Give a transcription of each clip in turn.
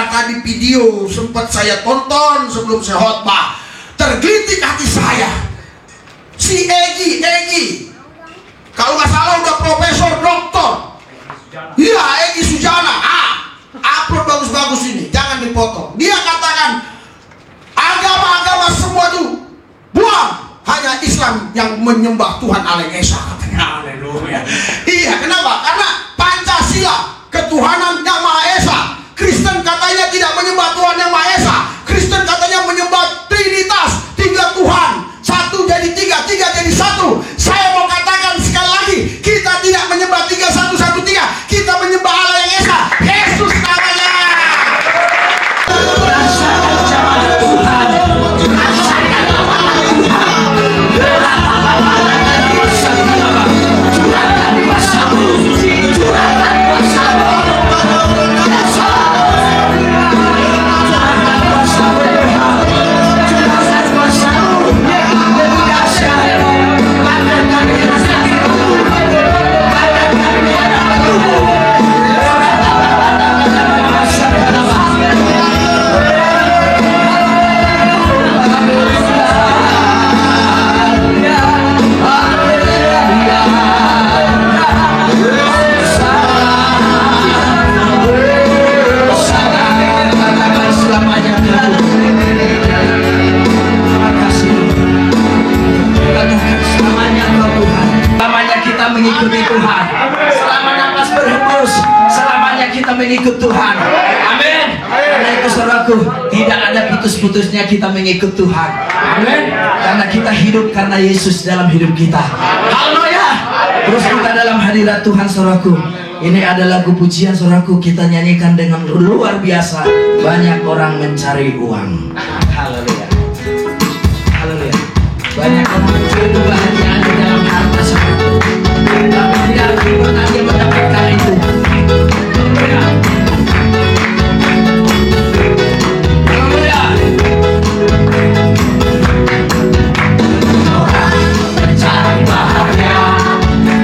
tadi video sempat saya tonton sebelum saya khotbah, tergelitik hati saya. Si Egy, kalau nggak salah udah profesor doktor. Iya, Egy Sujana. Upload bagus-bagus ini, jangan dipotong. Dia katakan agama-agama semua itu buang, hanya Islam yang menyembah Tuhan Allah yang Esa, katanya. Haleluya. Iya, kenapa? Karena Pancasila, ketuhanan yang Maha Esa. Kristen katanya tidak menyembah Tuhan yang Maha Esa. Kristen katanya menyembah Trinitas, 3 Tuhan, 1 jadi 3, 3 jadi 1. Saya mau katakan sekali lagi, kita tidak menyembah 3, 1, 1, 3. Kita menyembah Allah yang Esa. Yesus namanya. Mengikuti Tuhan, selama nafas berhembus, selamanya kita mengikut Tuhan. Amin. Karena itu saudaraku, tidak ada putus-putusnya kita mengikut Tuhan. Amin. Karena kita hidup karena Yesus dalam hidup kita. Haleluya. Terus kita dalam hadirat Tuhan, saudaraku. Ini ada lagu pujian, saudaraku, kita nyanyikan dengan luar biasa. Banyak orang mencari uang. Haleluya. Haleluya. Banyak orang mencari kebahagiaan di dalam harta, saudaraku. Tapi tidak pernah dia mendapatkan itu. Haleluya. Haleluya. Orang mencari bahagia,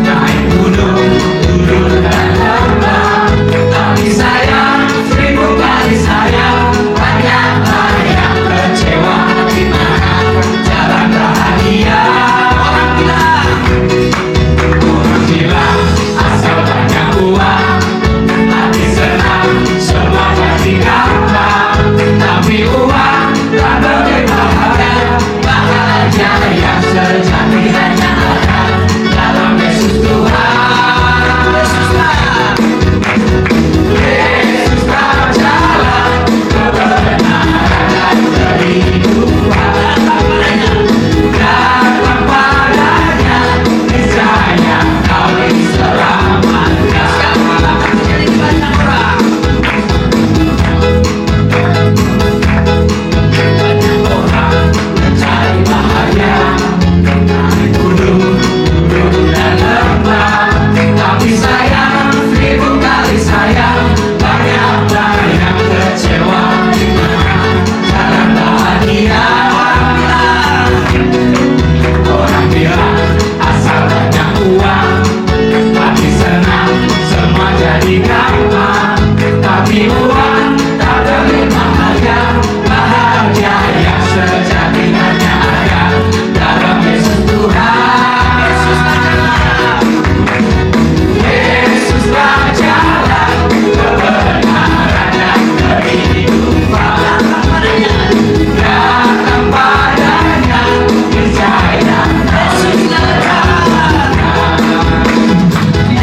naik gunung, turun dan lembah. Tapi sayang, 1000 kali sayang, banyak yang kecewa. Di mana jalan bahagia? Orang bilang asal banyak uang, hati senang, semua jadi gampang. Tapi uang tak boleh bahagia. Bahagia yang sejati hanya ada dalam Yesus Tuhan. Yesus tak jalan kebenaran dan kehidupan. Datang padanya, niscaya kau diselamatkan. Jadi banyak orang. Banyak orang mencari bahagia, naik gunung, turun dan lembah. Tapi sayang, 1000 kali sayang, banyak yang kecewa. Di mana jalan bahagia? Orang bilang asal banyak uang, hati senang, semua jadi gampang. Tapi uang tak beri bahagia. Bahagia yang sejati hanya ada dalam Yesus Tuhan. Yesuslah jalan, kebenaran dan kehidupan. Datang padanya, niscaya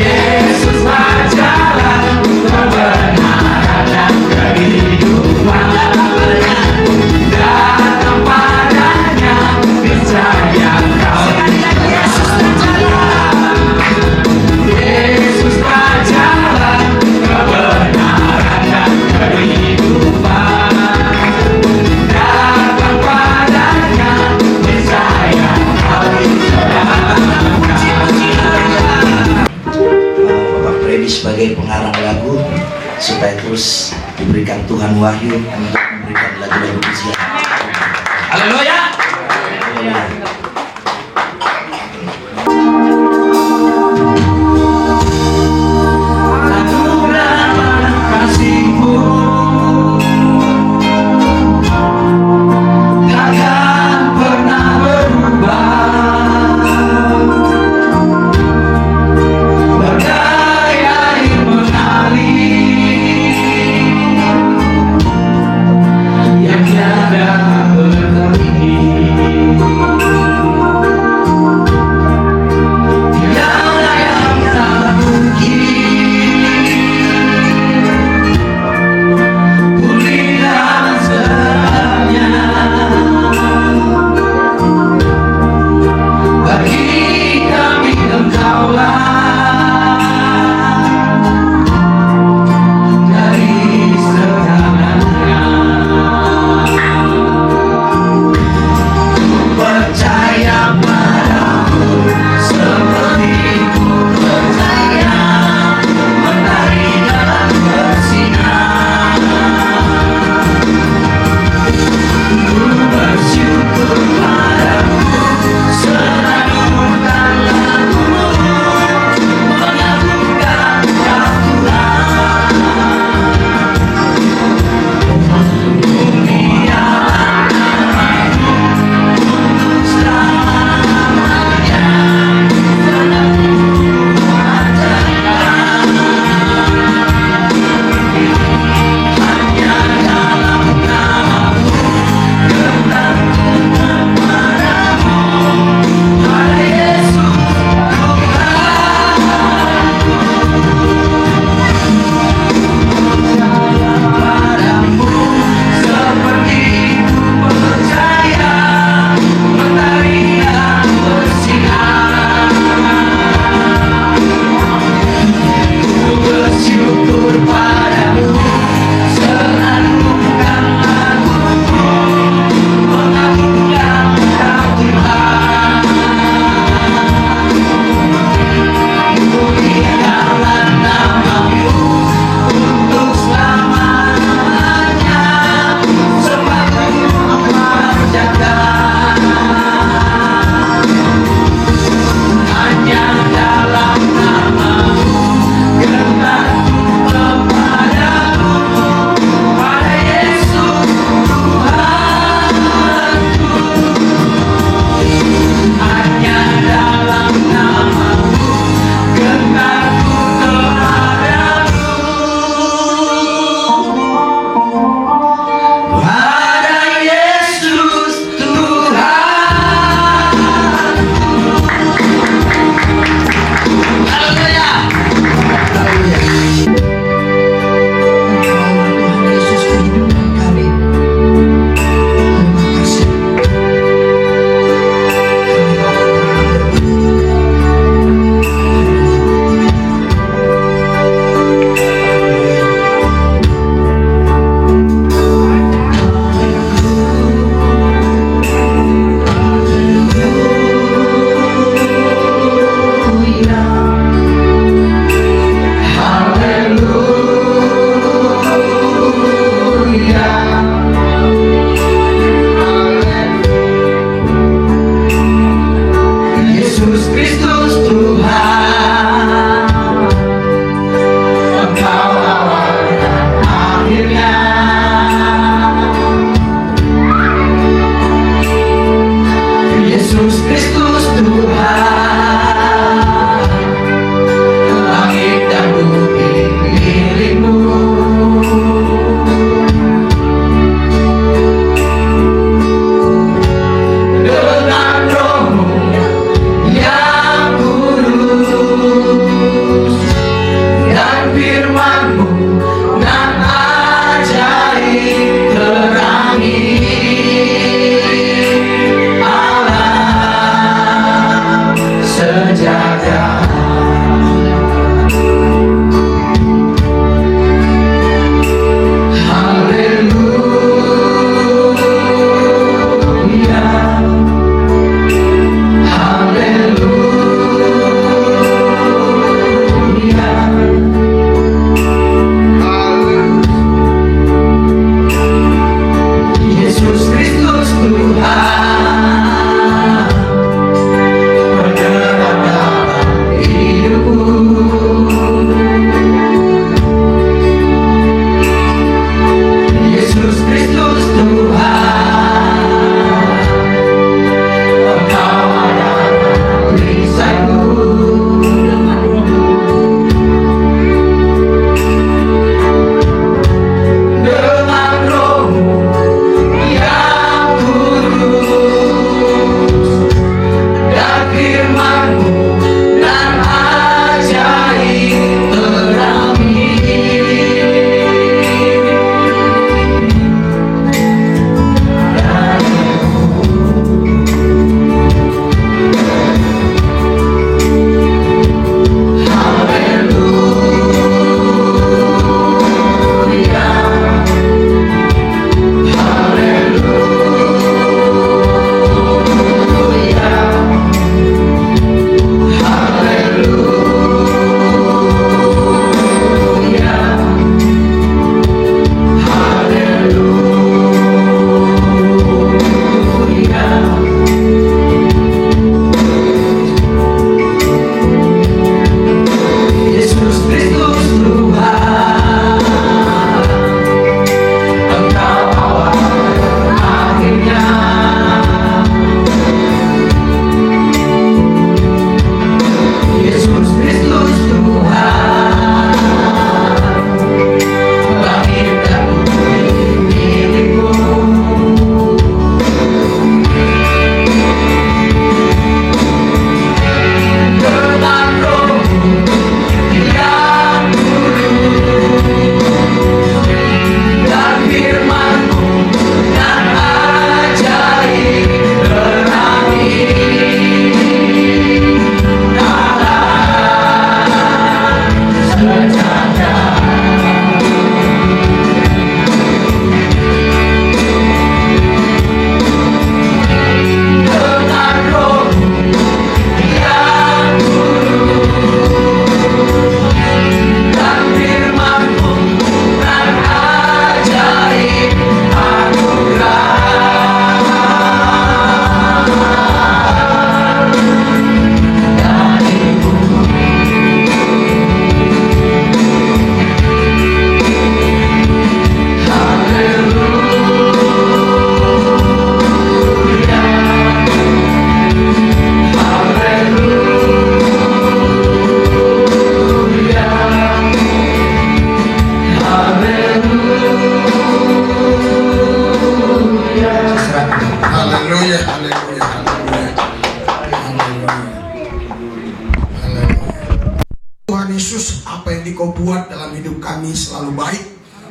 Yesuslah jalan, kebenaran dan kehidupan. Datang padanya, niscaya kau. Yesuslah jalan, kebenaran dan kehidupan. Datang padanya, niscaya kau diselamatkan. Bapak Freddy sebagai pengarang lagu, supaya terus diberikan Tuhan wahyu untuk memberikan lagu-lagu pujian. Haleluya. Anugerah kasih-Mu dalam hidup kami selalu baik,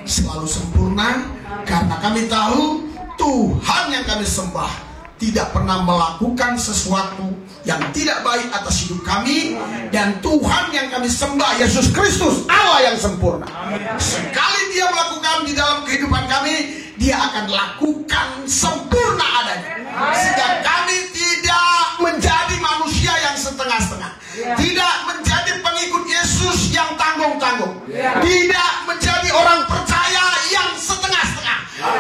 selalu sempurna, karena kami tahu Tuhan yang kami sembah tidak pernah melakukan sesuatu yang tidak baik atas hidup kami, dan Tuhan yang kami sembah, Yesus Kristus, Allah yang sempurna. Sekali Dia melakukan di dalam kehidupan kami, Dia akan lakukan sempurna adanya, sehingga kami tidak menjadi manusia yang setengah-setengah, tidak menjadi pengikut Yesus yang tanggung-tanggung, tidak menjadi orang percaya yang setengah-setengah.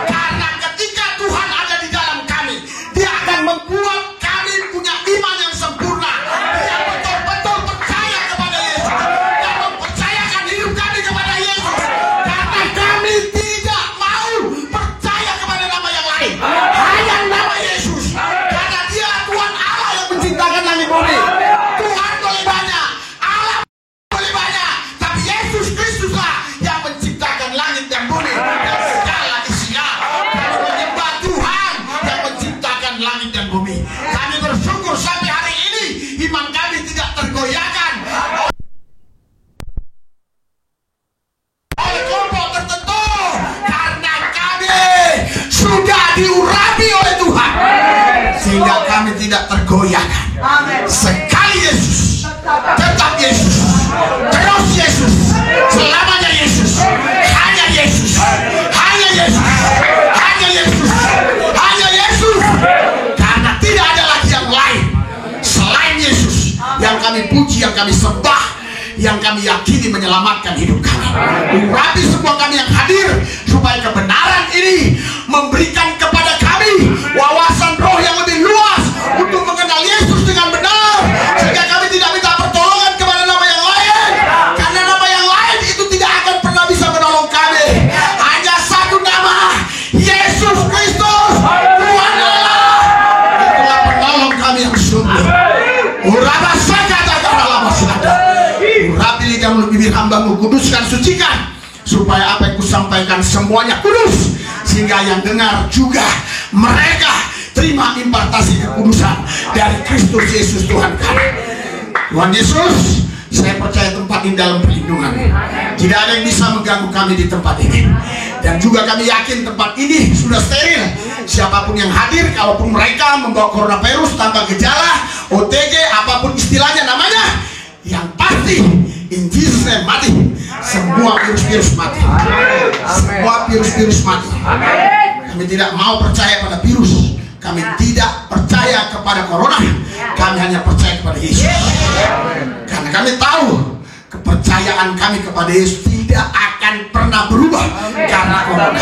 Karena ketika Tuhan ada di dalam kami, Dia akan membuat kami punya iman yang sempurna. Dia betul-betul percaya kepada Yesus dan mempercayakan hidup kami kepada Yesus, karena kami tidak mau percaya kepada nama yang lain, hanya nama Yesus. Karena Dia Tuhan Allah yang menciptakan langit bumi. Tuhan boleh banyak, Allah boleh banyak, tapi Yesus Kristuslah yang menciptakan langit dan bumi dan segala isinya. Kami menyembah Tuhan yang menciptakan langit dan bumi. Kami bersyukur sampai hari ini iman kami tidak tergoyahkan oleh kelompok tertentu, karena kami sudah diurapi oleh Tuhan, sehingga kami tidak tergoyahkan. Sekali Yesus, tetap Yesus, terus Yesus, selamanya Yesus, hanya Yesus, hanya Yesus, hanya Yesus, hanya Yesus. Karena tidak ada lagi yang lain selain Yesus yang kami puji, yang kami sembah, yang kami yakini menyelamatkan hidup kami. Urapi semua kami yang hadir, supaya kebenaran ini memberikan kepada kami wawasan roh yang lebih luas untuk mengenal Yesus dengan benar, sehingga kami tidak minta pertolongan kepada nama yang lain, karena nama yang lain itu tidak akan pernah bisa menolong kami. Hanya satu nama, Yesus Kristus, Tuhan Allah. Itulah penolong kami yang sungguh. Uraba sakata karalama sakata. Urapi lidah mulut bibir hambamu, kuduskan, sucikan, supaya apa yang kusampaikan semuanya kudus, sehingga yang dengar juga mereka terima impartasi kekudusan dari Kristus Yesus Tuhan kami. Tuhan Yesus, saya percaya tempat ini dalam perlindungan. Tidak ada yang bisa mengganggu kami di tempat ini, dan juga kami yakin tempat ini sudah steril. Siapapun yang hadir, kalaupun mereka membawa coronavirus tanpa gejala, OTG, apapun istilahnya namanya, yang pasti in Jesus name mati. Semua virus-virus mati. Semua virus-virus mati. Kami tidak mau percaya pada virus. Kami tidak percaya kepada corona. Kami hanya percaya kepada Yesus. Karena kami tahu kepercayaan kami kepada Yesus tidak akan pernah berubah karena corona.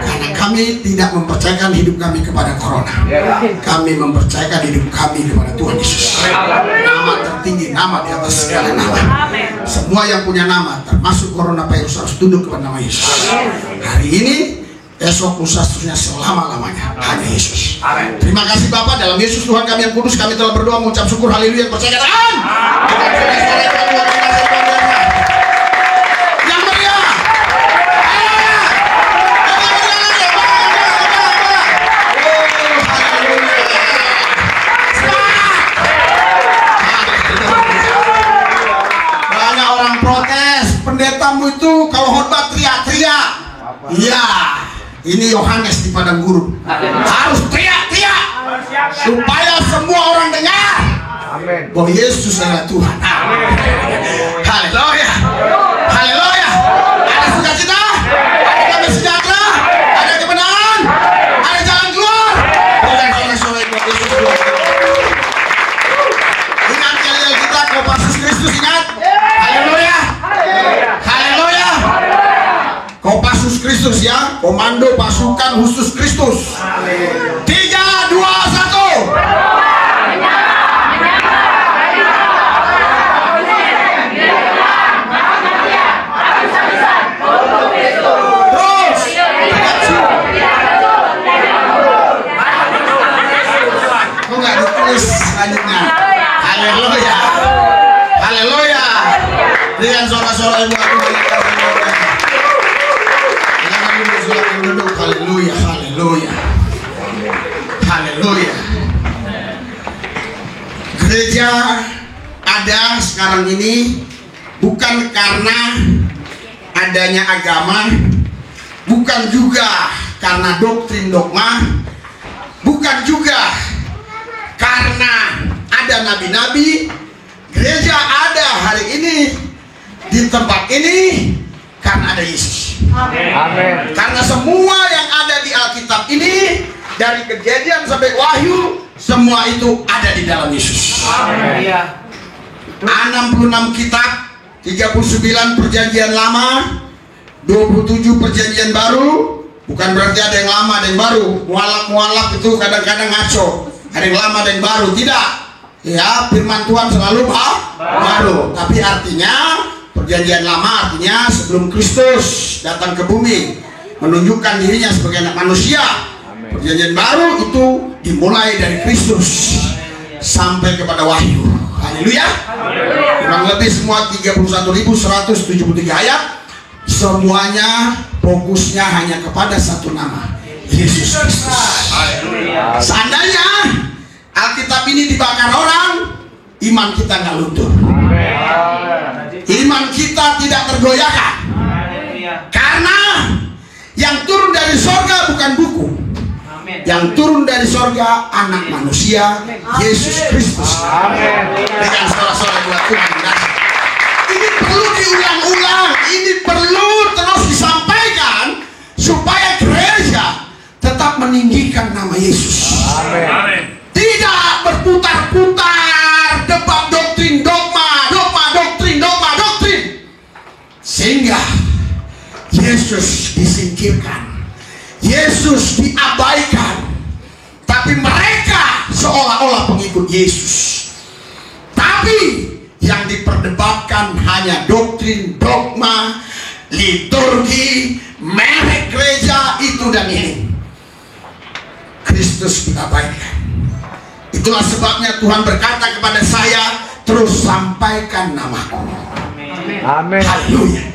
Karena kami tidak mempercayakan hidup kami kepada corona. Kami mempercayakan hidup kami kepada Tuhan Yesus. Nama tertinggi, nama di atas segala nama. Semua yang punya nama, termasuk coronavirus, harus tunduk kepada nama Yesus. Hari ini, esok, lusa, seterusnya, selama-lamanya hanya Yesus. Terima kasih Bapa, dalam Yesus Tuhan kami yang kudus, kami telah berdoa mengucap syukur, haleluya, percaya katakan yang meriah. Banyak orang protes, pendetamu itu kalau khotbah teriak-teriak. Iya, ini Yohanes di padang gurun, harus teriak-teriak supaya semua orang dengar bahwa Yesus adalah Tuhan. Haleluya, haleluya. Ada sukacita, ada damai sejahtera, ada kebenaran, ada jalan keluar. Ingat yel-yel kita, Kopassus Kristus, ingat. Haleluya, haleluya. Kopassus Kristus ya, komando pasukan khusus Kristus. 3, 2, 1. Selanjutnya, haleluya, haleluya. Dengan sorak-sorak yang duduk, haleluya, haleluya, haleluya. Gereja ada sekarang ini bukan karena adanya agama, bukan juga karena doktrin dogma, bukan juga karena ada nabi-nabi. Gereja ada hari ini di tempat ini karena ada Yesus. Amin. Karena semua yang ada di Alkitab ini, dari Kejadian sampai Wahyu, semua itu ada di dalam Yesus. Amin. 66 kitab, 39 perjanjian lama, 27 perjanjian baru. Bukan berarti ada yang lama ada yang baru. Mualaf itu kadang-kadang ngaco. Ada yang lama ada yang baru. Tidak. Ya, firman Tuhan selalu baru. Tapi artinya perjanjian lama artinya sebelum Kristus datang ke bumi, menunjukkan dirinya sebagai anak manusia. Perjanjian baru itu dimulai dari Kristus sampai kepada Wahyu. Haleluya. Kurang lebih semua 31.173 ayat, semuanya fokusnya hanya kepada satu nama, Yesus Kristus. Seandainya Alkitab ini dibakar orang, iman kita nggak luntur. Iman kita tidak tergoyahkan. Karena yang turun dari sorga bukan buku. Yang turun dari sorga anak manusia, Yesus Kristus. Dengan suara-suara buat Tuhan. Ini perlu diulang-ulang. Ini perlu terus disampaikan supaya gereja tetap meninggikan nama Yesus. Tidak berputar-putar debat doktrin dogma, doktrin, sehingga Yesus disingkirkan, Yesus diabaikan. Tapi mereka seolah-olah pengikut Yesus. Tapi yang diperdebatkan hanya doktrin, dogma, liturgi, merek gereja itu dan ini. Kristus diabaikan. Itulah sebabnya Tuhan berkata kepada saya, terus sampaikan namaku. Amin. Haleluya.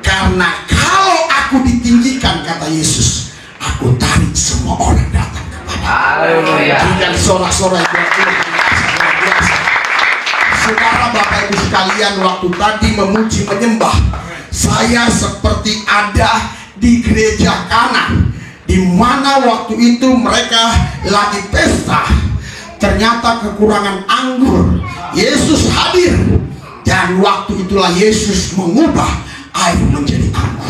Karena kalau aku ditinggikan, kata Yesus, aku tarik semua orang datang kepada. Haleluya. Dengan sorak-sorai buat Tuhan luar biasa. Saudara, Bapak Ibu sekalian, waktu tadi memuji menyembah, saya seperti ada di gereja Kana, di mana waktu itu mereka lagi pesta. Ternyata kekurangan anggur. Yesus hadir, dan waktu itulah Yesus mengubah air menjadi anggur.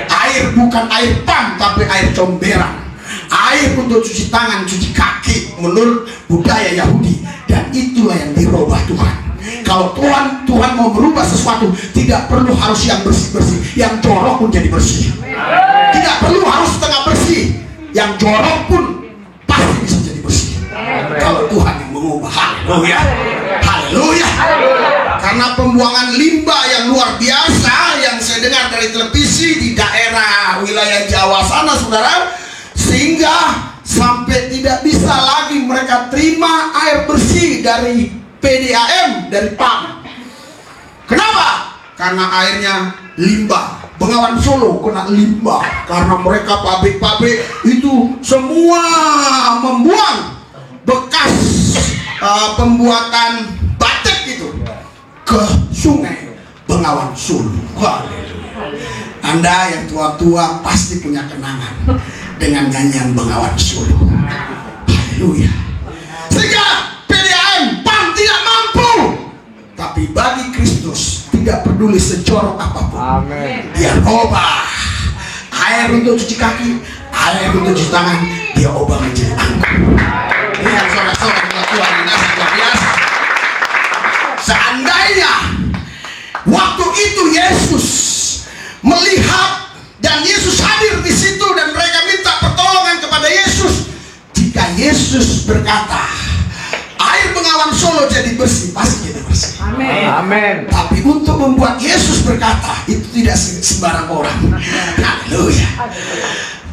Air bukan air pam, tapi air comberan. Air untuk cuci tangan, cuci kaki menurut budaya Yahudi. Dan itulah yang dirubah Tuhan. Kalau Tuhan mau merubah sesuatu, tidak perlu harus yang bersih-bersih, yang jorok pun jadi bersih. Tidak perlu harus setengah bersih, yang jorok pun pasti bisa jadi bersih. Kalau Tuhan yang mengubah. Haleluya. Haleluya. Karena pembuangan limbah yang luar biasa yang saya dengar dari televisi di daerah wilayah Jawa sana, saudara, sehingga sampai tidak bisa lagi mereka terima air bersih dari PDAM, dari PAM. Kenapa? Karena airnya limbah. Bengawan Solo kena limbah karena mereka pabrik-pabrik itu semua membuang bekas pembuatan batik itu ke sungai Bengawan Solo. Anda yang tua-tua pasti punya kenangan dengan nyanyian Bengawan Solo. Haleluya. Sehingga PDAM, PAM tidak mampu. Tapi bagi Kristus tidak peduli sejorok apapun. Amin. Dia ubah air untuk cuci kaki, air untuk cuci tangan, dia ubah menjadi anggur. Lihat sorak-sorak Tuhan luar biasa. Seandainya waktu itu Yesus melihat dan Yesus hadir di situ dan mereka minta pertolongan kepada Yesus, jika Yesus berkata air Bengawan Solo jadi bersih, pasti jadi bersih. Amin. Amin. Tapi untuk membuat Yesus berkata, itu tidak sembarang orang. Haleluya.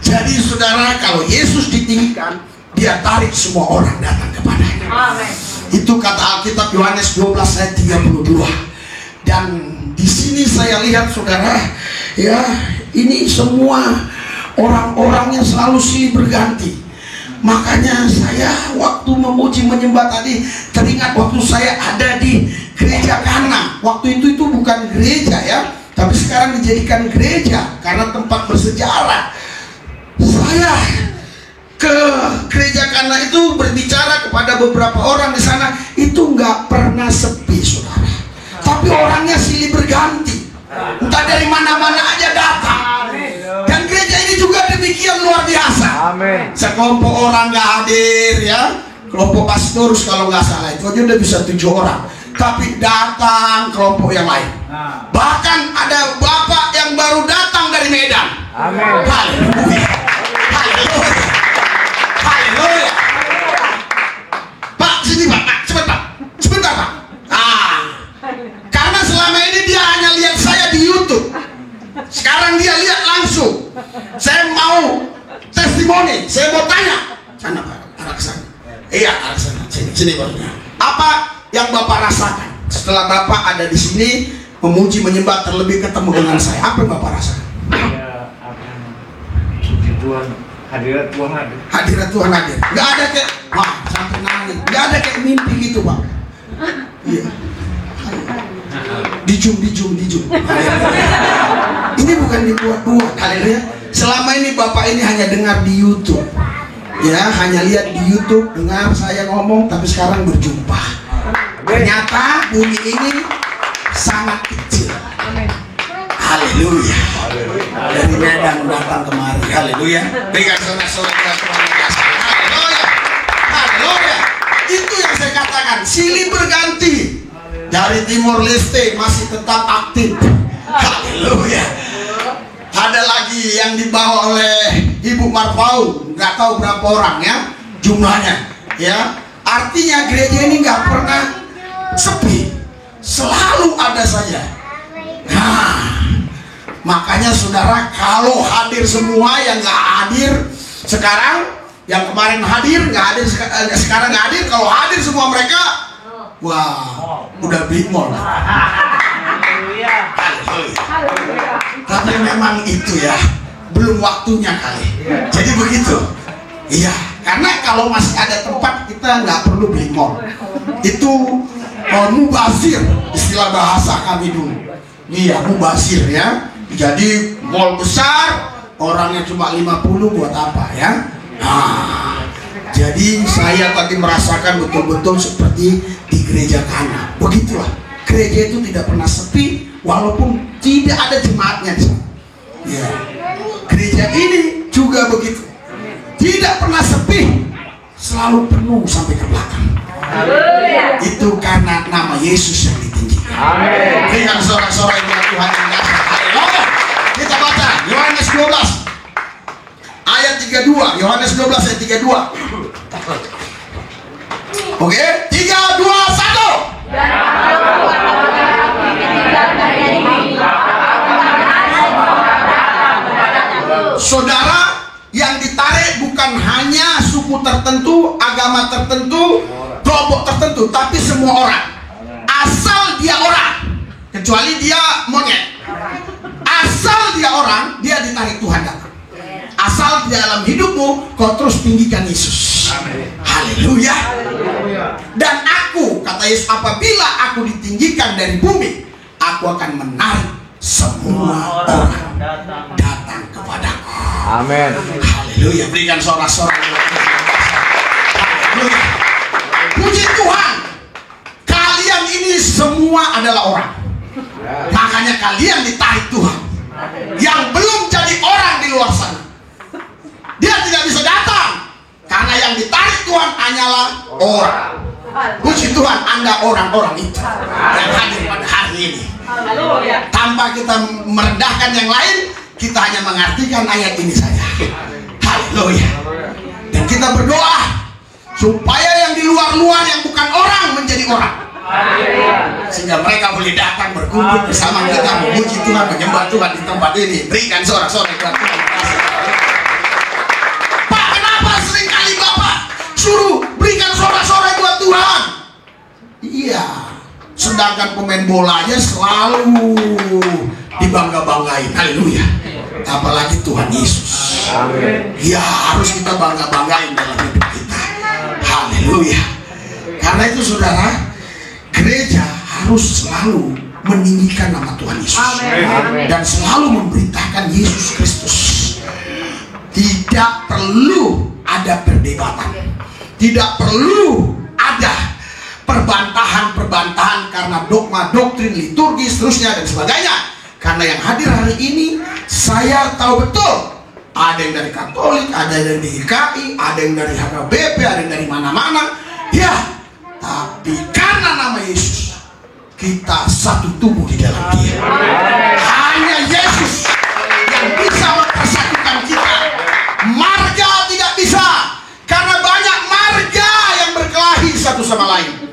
Jadi saudara, kalau Yesus ditinggikan, dia tarik semua orang datang kepadanya. Amin. Itu kata Alkitab Yohanes 12 ayat 32. Dan di sini saya lihat saudara, ya, ini semua orang-orangnya selalu silih berganti. Makanya saya waktu memuji menyembah tadi teringat waktu saya ada di gereja Kana. Waktu itu bukan gereja ya, tapi sekarang dijadikan gereja karena tempat bersejarah. Saya ke gereja Kana itu berbicara kepada beberapa orang di sana, itu nggak pernah sepi, saudara. Tapi orangnya silih berganti, entah dari mana-mana aja datang. Dan gereja ini juga demikian luar biasa. Amin. Sekelompok orang nggak hadir ya, kelompok pastorus kalau nggak salah itu aja udah bisa 7 orang, tapi datang kelompok yang lain. Bahkan ada bapak yang baru datang dari Medan. Amin. Haleluya, haleluya, haleluya. Pak, sini Pak, sebentar Pak. Karena selama ini dia hanya lihat saya di YouTube. Sekarang dia lihat langsung. Saya mau testimoni, saya mau tanya. Sana Pak, arah ke sana. Iya, arah ke sana. Sini barunya. Apa yang Bapak rasakan setelah Bapak ada di sini memuji menyembah, terlebih ketemu dengan saya? Apa yang Bapak rasakan? Ya, puji Tuhan, hadirat Tuhan hadir. Hadirat Tuhan hadir. Nggak ada kayak, wah sampai nangis. Nggak ada kayak mimpi gitu Pak. Iya. Dijum. Ini bukan dibuat-buat. Haleluya. Selama ini Bapak ini hanya dengar di YouTube. Ya, hanya lihat di YouTube, dengar saya ngomong, tapi sekarang berjumpa. Ternyata bumi ini sangat kecil. Haleluya. Dari Medan datang kemari. Haleluya. Berikan sorak-sorak buat Tuhan yang biasa. Haleluya. Haleluya. Itu yang saya katakan, silih berganti. Dari Timor Leste masih tetap aktif. Haleluya. Ada lagi yang dibawa oleh Ibu Marfau, nggak tahu berapa orang ya jumlahnya. Ya, artinya gereja ini nggak pernah sepi, selalu ada saja. Nah, makanya saudara, kalau hadir semua yang nggak hadir sekarang, yang kemarin hadir nggak hadir, sekarang nggak hadir, kalau hadir semua mereka, wah, udah big mall. Tapi memang itu ya, belum waktunya kali. Jadi begitu. Iya, karena kalau masih ada tempat kita nggak perlu beli mall. Itu mubazir, istilah bahasa kami dulu. Iya, mubazir ya. Jadi mall besar, orangnya cuma 50, buat apa ya? Nah, jadi saya tadi merasakan betul-betul seperti di gereja Kana. Begitulah, gereja itu tidak pernah sepi, walaupun tidak ada jemaatnya di sana. Ya, gereja ini juga begitu, tidak pernah sepi, selalu penuh sampai ke belakang. Itu karena nama Yesus yang ditinggikan. Amin. Berikan sorak-sorai buat Tuhan yang dahsyat. Haleluya. Kita baca Yohanes 12 ayat 32. Yohanes 12 ayat 32. Oke, 3, 2, 1. Saudara, yang ditarik bukan hanya suku tertentu, agama tertentu, kelompok tertentu, tapi semua orang. Asal dia orang, kecuali dia monyet. Asal dia orang, dia ditarik Tuhan datang. Asal di dalam hidupmu kau terus tinggikan Yesus. Haleluya. Dan aku, kata Yesus, apabila aku ditinggikan dari bumi, aku akan menarik semua orang datang kepadaku. Amin. Haleluya. Berikan sorak-sorak. Haleluya. Puji Tuhan, kalian ini semua adalah orang. Makanya kalian ditarik Tuhan. Yang belum jadi orang di luar sana, dia tidak bisa datang, karena yang ditarik Tuhan hanyalah orang. Puji Tuhan, Anda orang-orang itu yang hadir pada hari ini. Tanpa kita merendahkan yang lain, kita hanya mengartikan ayat ini saja. Haleluya. Dan kita berdoa supaya yang di luar-luar yang bukan orang menjadi orang, sehingga mereka boleh datang berkumpul bersama kita, memuji Tuhan, menyembah Tuhan di tempat ini. Berikan sorak-sorai buat Tuhan. Pak, kenapa seringkali Bapak suruh berikan sorak-sorai buat Tuhan? Iya, sedangkan pemain bolanya selalu dibangga-banggain. Haleluya. Apalagi Tuhan Yesus. Amin. Ya, harus kita bangga-banggain dalam hidup kita. Haleluya. Karena itu saudara, gereja harus selalu meninggikan nama Tuhan Yesus. Amin. Dan selalu memberitakan Yesus Kristus. Tidak perlu ada perdebatan, tidak perlu ada perbantahan karena dogma, doktrin, liturgi, seterusnya dan sebagainya. Karena yang hadir hari ini, saya tahu betul ada yang dari Katolik, ada yang dari GKI, ada yang dari HKBP, ada yang dari mana-mana. Ya, tapi karena nama Yesus, kita satu tubuh di dalam Dia. Hanya Yesus yang bisa mempersatukan kita. Marga tidak bisa, karena banyak marga yang berkelahi satu sama lain.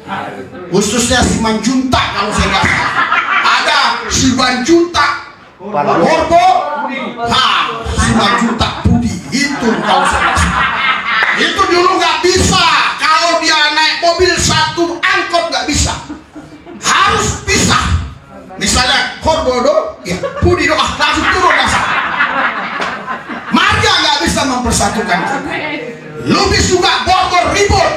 Khususnya si Manjunta, kalau saya nggak salah. Ada si Manjunta Morbo, si Manjunta Budi, itu kalau saya nggak salah. Itu dulu nggak bisa. Kalau dia naik mobil satu angkot nggak bisa, harus pisah. Misalnya Korbodo, ya Budi doa langsung turun kasar. Marga nggak bisa mempersatukan kita. Lubis juga Bogor ribut.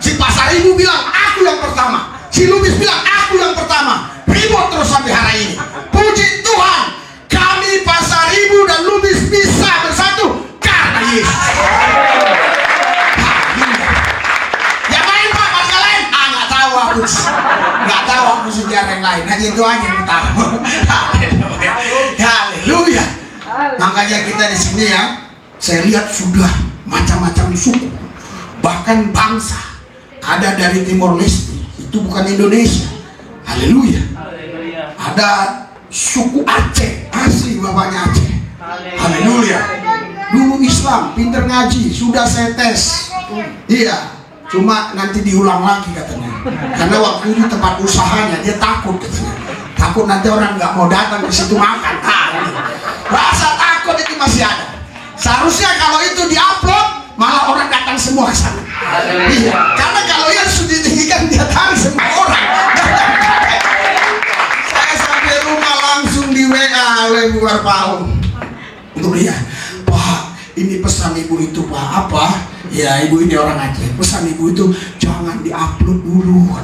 Si Pasar Ibu bilang aku yang pertama, si Lubis bilang aku yang pertama. Ribut terus sampai hari ini. Puji Tuhan, kami Pasar Ibu dan Lubis bisa bersatu karena Yesus. Yang lain Pak, marga lain? Nggak tahu aku. Nggak tahu aku sejarah yang lain. Hanya itu aja yang tahu. Haleluya. Makanya kita di sini ya, saya lihat sudah macam-macam suku, bahkan bangsa. Ada dari Timor Leste, itu bukan Indonesia. Haleluya. Ada suku Aceh, asli bapaknya Aceh. Haleluya. Dulu Islam, pinter ngaji, sudah saya tes. Iya, cuma nanti diulang lagi katanya. Karena waktu itu tempat usahanya, dia takut katanya. Takut nanti orang nggak mau datang ke situ makan. Rasa takut itu masih ada. Seharusnya kalau itu diupload, malah orang datang semua ke sana. Iya, karena kalau yang sudah ditinggikan dia tahu semua orang. Saya sampai rumah langsung di WA oleh Bu Warpaum untuk dia, Pak, ini pesan ibu itu Pak, apa? Ya ibu ini orang Aceh. Pesan ibu itu jangan diupload dulu.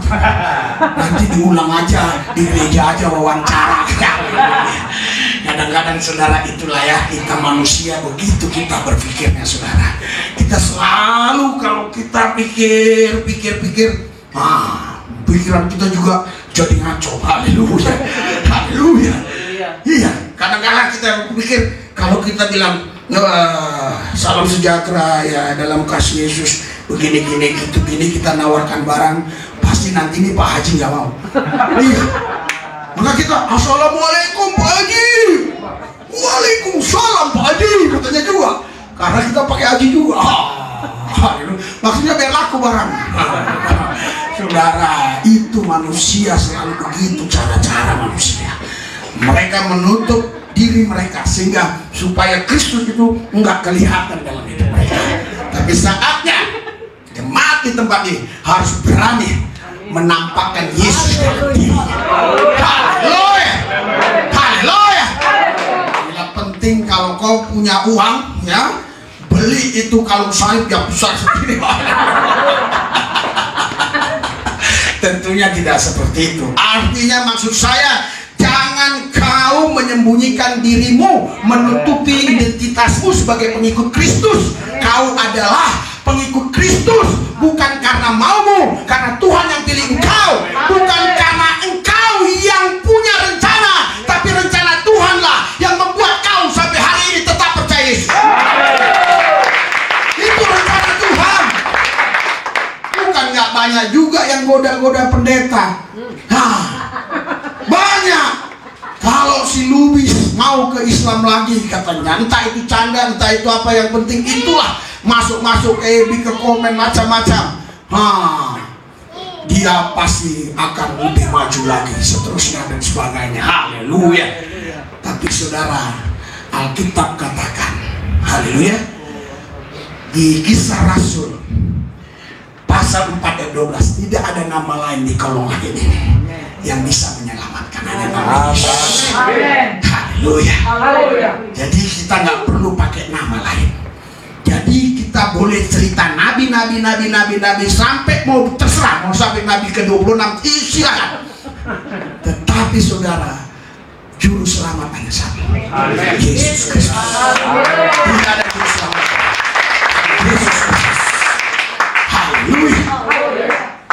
Nanti diulang aja di gereja aja wawancara. Kadang-kadang saudara itulah ya, kita manusia begitu kita berpikirnya saudara. Kita selalu kalau kita pikir, pikiran kita juga jadi ngaco. Haleluya. Haleluya. Iya, kadang-kadang kita pikir kalau kita bilang salam sejahtera ya dalam kasih Yesus begini-gini gitu gini, kita nawarkan barang, pasti nanti ini Pak Haji nggak mau. Iya. Maka kita assalamualaikum Pak Haji, waalaikumsalam Pak Haji katanya juga, karena kita pakai Haji juga. Maksudnya biar laku barang. Saudara, itu manusia selalu begitu cara-cara manusia. Mereka menutup diri mereka sehingga supaya Kristus itu enggak kelihatan dalam hidup mereka. Tapi saatnya jemaat di tempat ini harus berani menampakkan Yesus dalam diri. Haleluya. Haleluya. Bila penting kalau kau punya uang ya, beli itu kalung salib yang besar segini. Tentunya tidak seperti itu. Artinya maksud saya, jangan kau menyembunyikan dirimu, menutupi identitasmu sebagai pengikut Kristus. Kau adalah pengikut Kristus bukan karena maumu, karena Tuhan yang pilih engkau, bukan karena engkau yang punya rencana, tapi rencana Tuhanlah yang membuat kau sampai hari ini tetap percaya Yesus. Itu rencana Tuhan. Bukan nggak banyak juga yang goda-goda pendeta. Banyak. Kalau si Lubis mau ke Islam lagi katanya, entah itu canda, entah itu apa, yang penting itulah masuk-masuk ke komen macam-macam. Dia pasti akan lebih maju lagi, seterusnya dan sebagainya. Haleluya. Tapi saudara, Alkitab katakan, haleluya, di Kisah Rasul pasal 4 ayat 12, tidak ada nama lain di kolong langit ini yang bisa menyelamatkan, hanya nama Yesus. Haleluya. Jadi kita nggak perlu pakai nama lain. Jadi kita boleh cerita nabi sampai mau terserah, mau sampai nabi ke-26 silakan. Tetapi hati saudara, juru selamat hanya satu, Yesus Kristus. Tidak ada juru selamat, Yesus Kristus. Haleluya.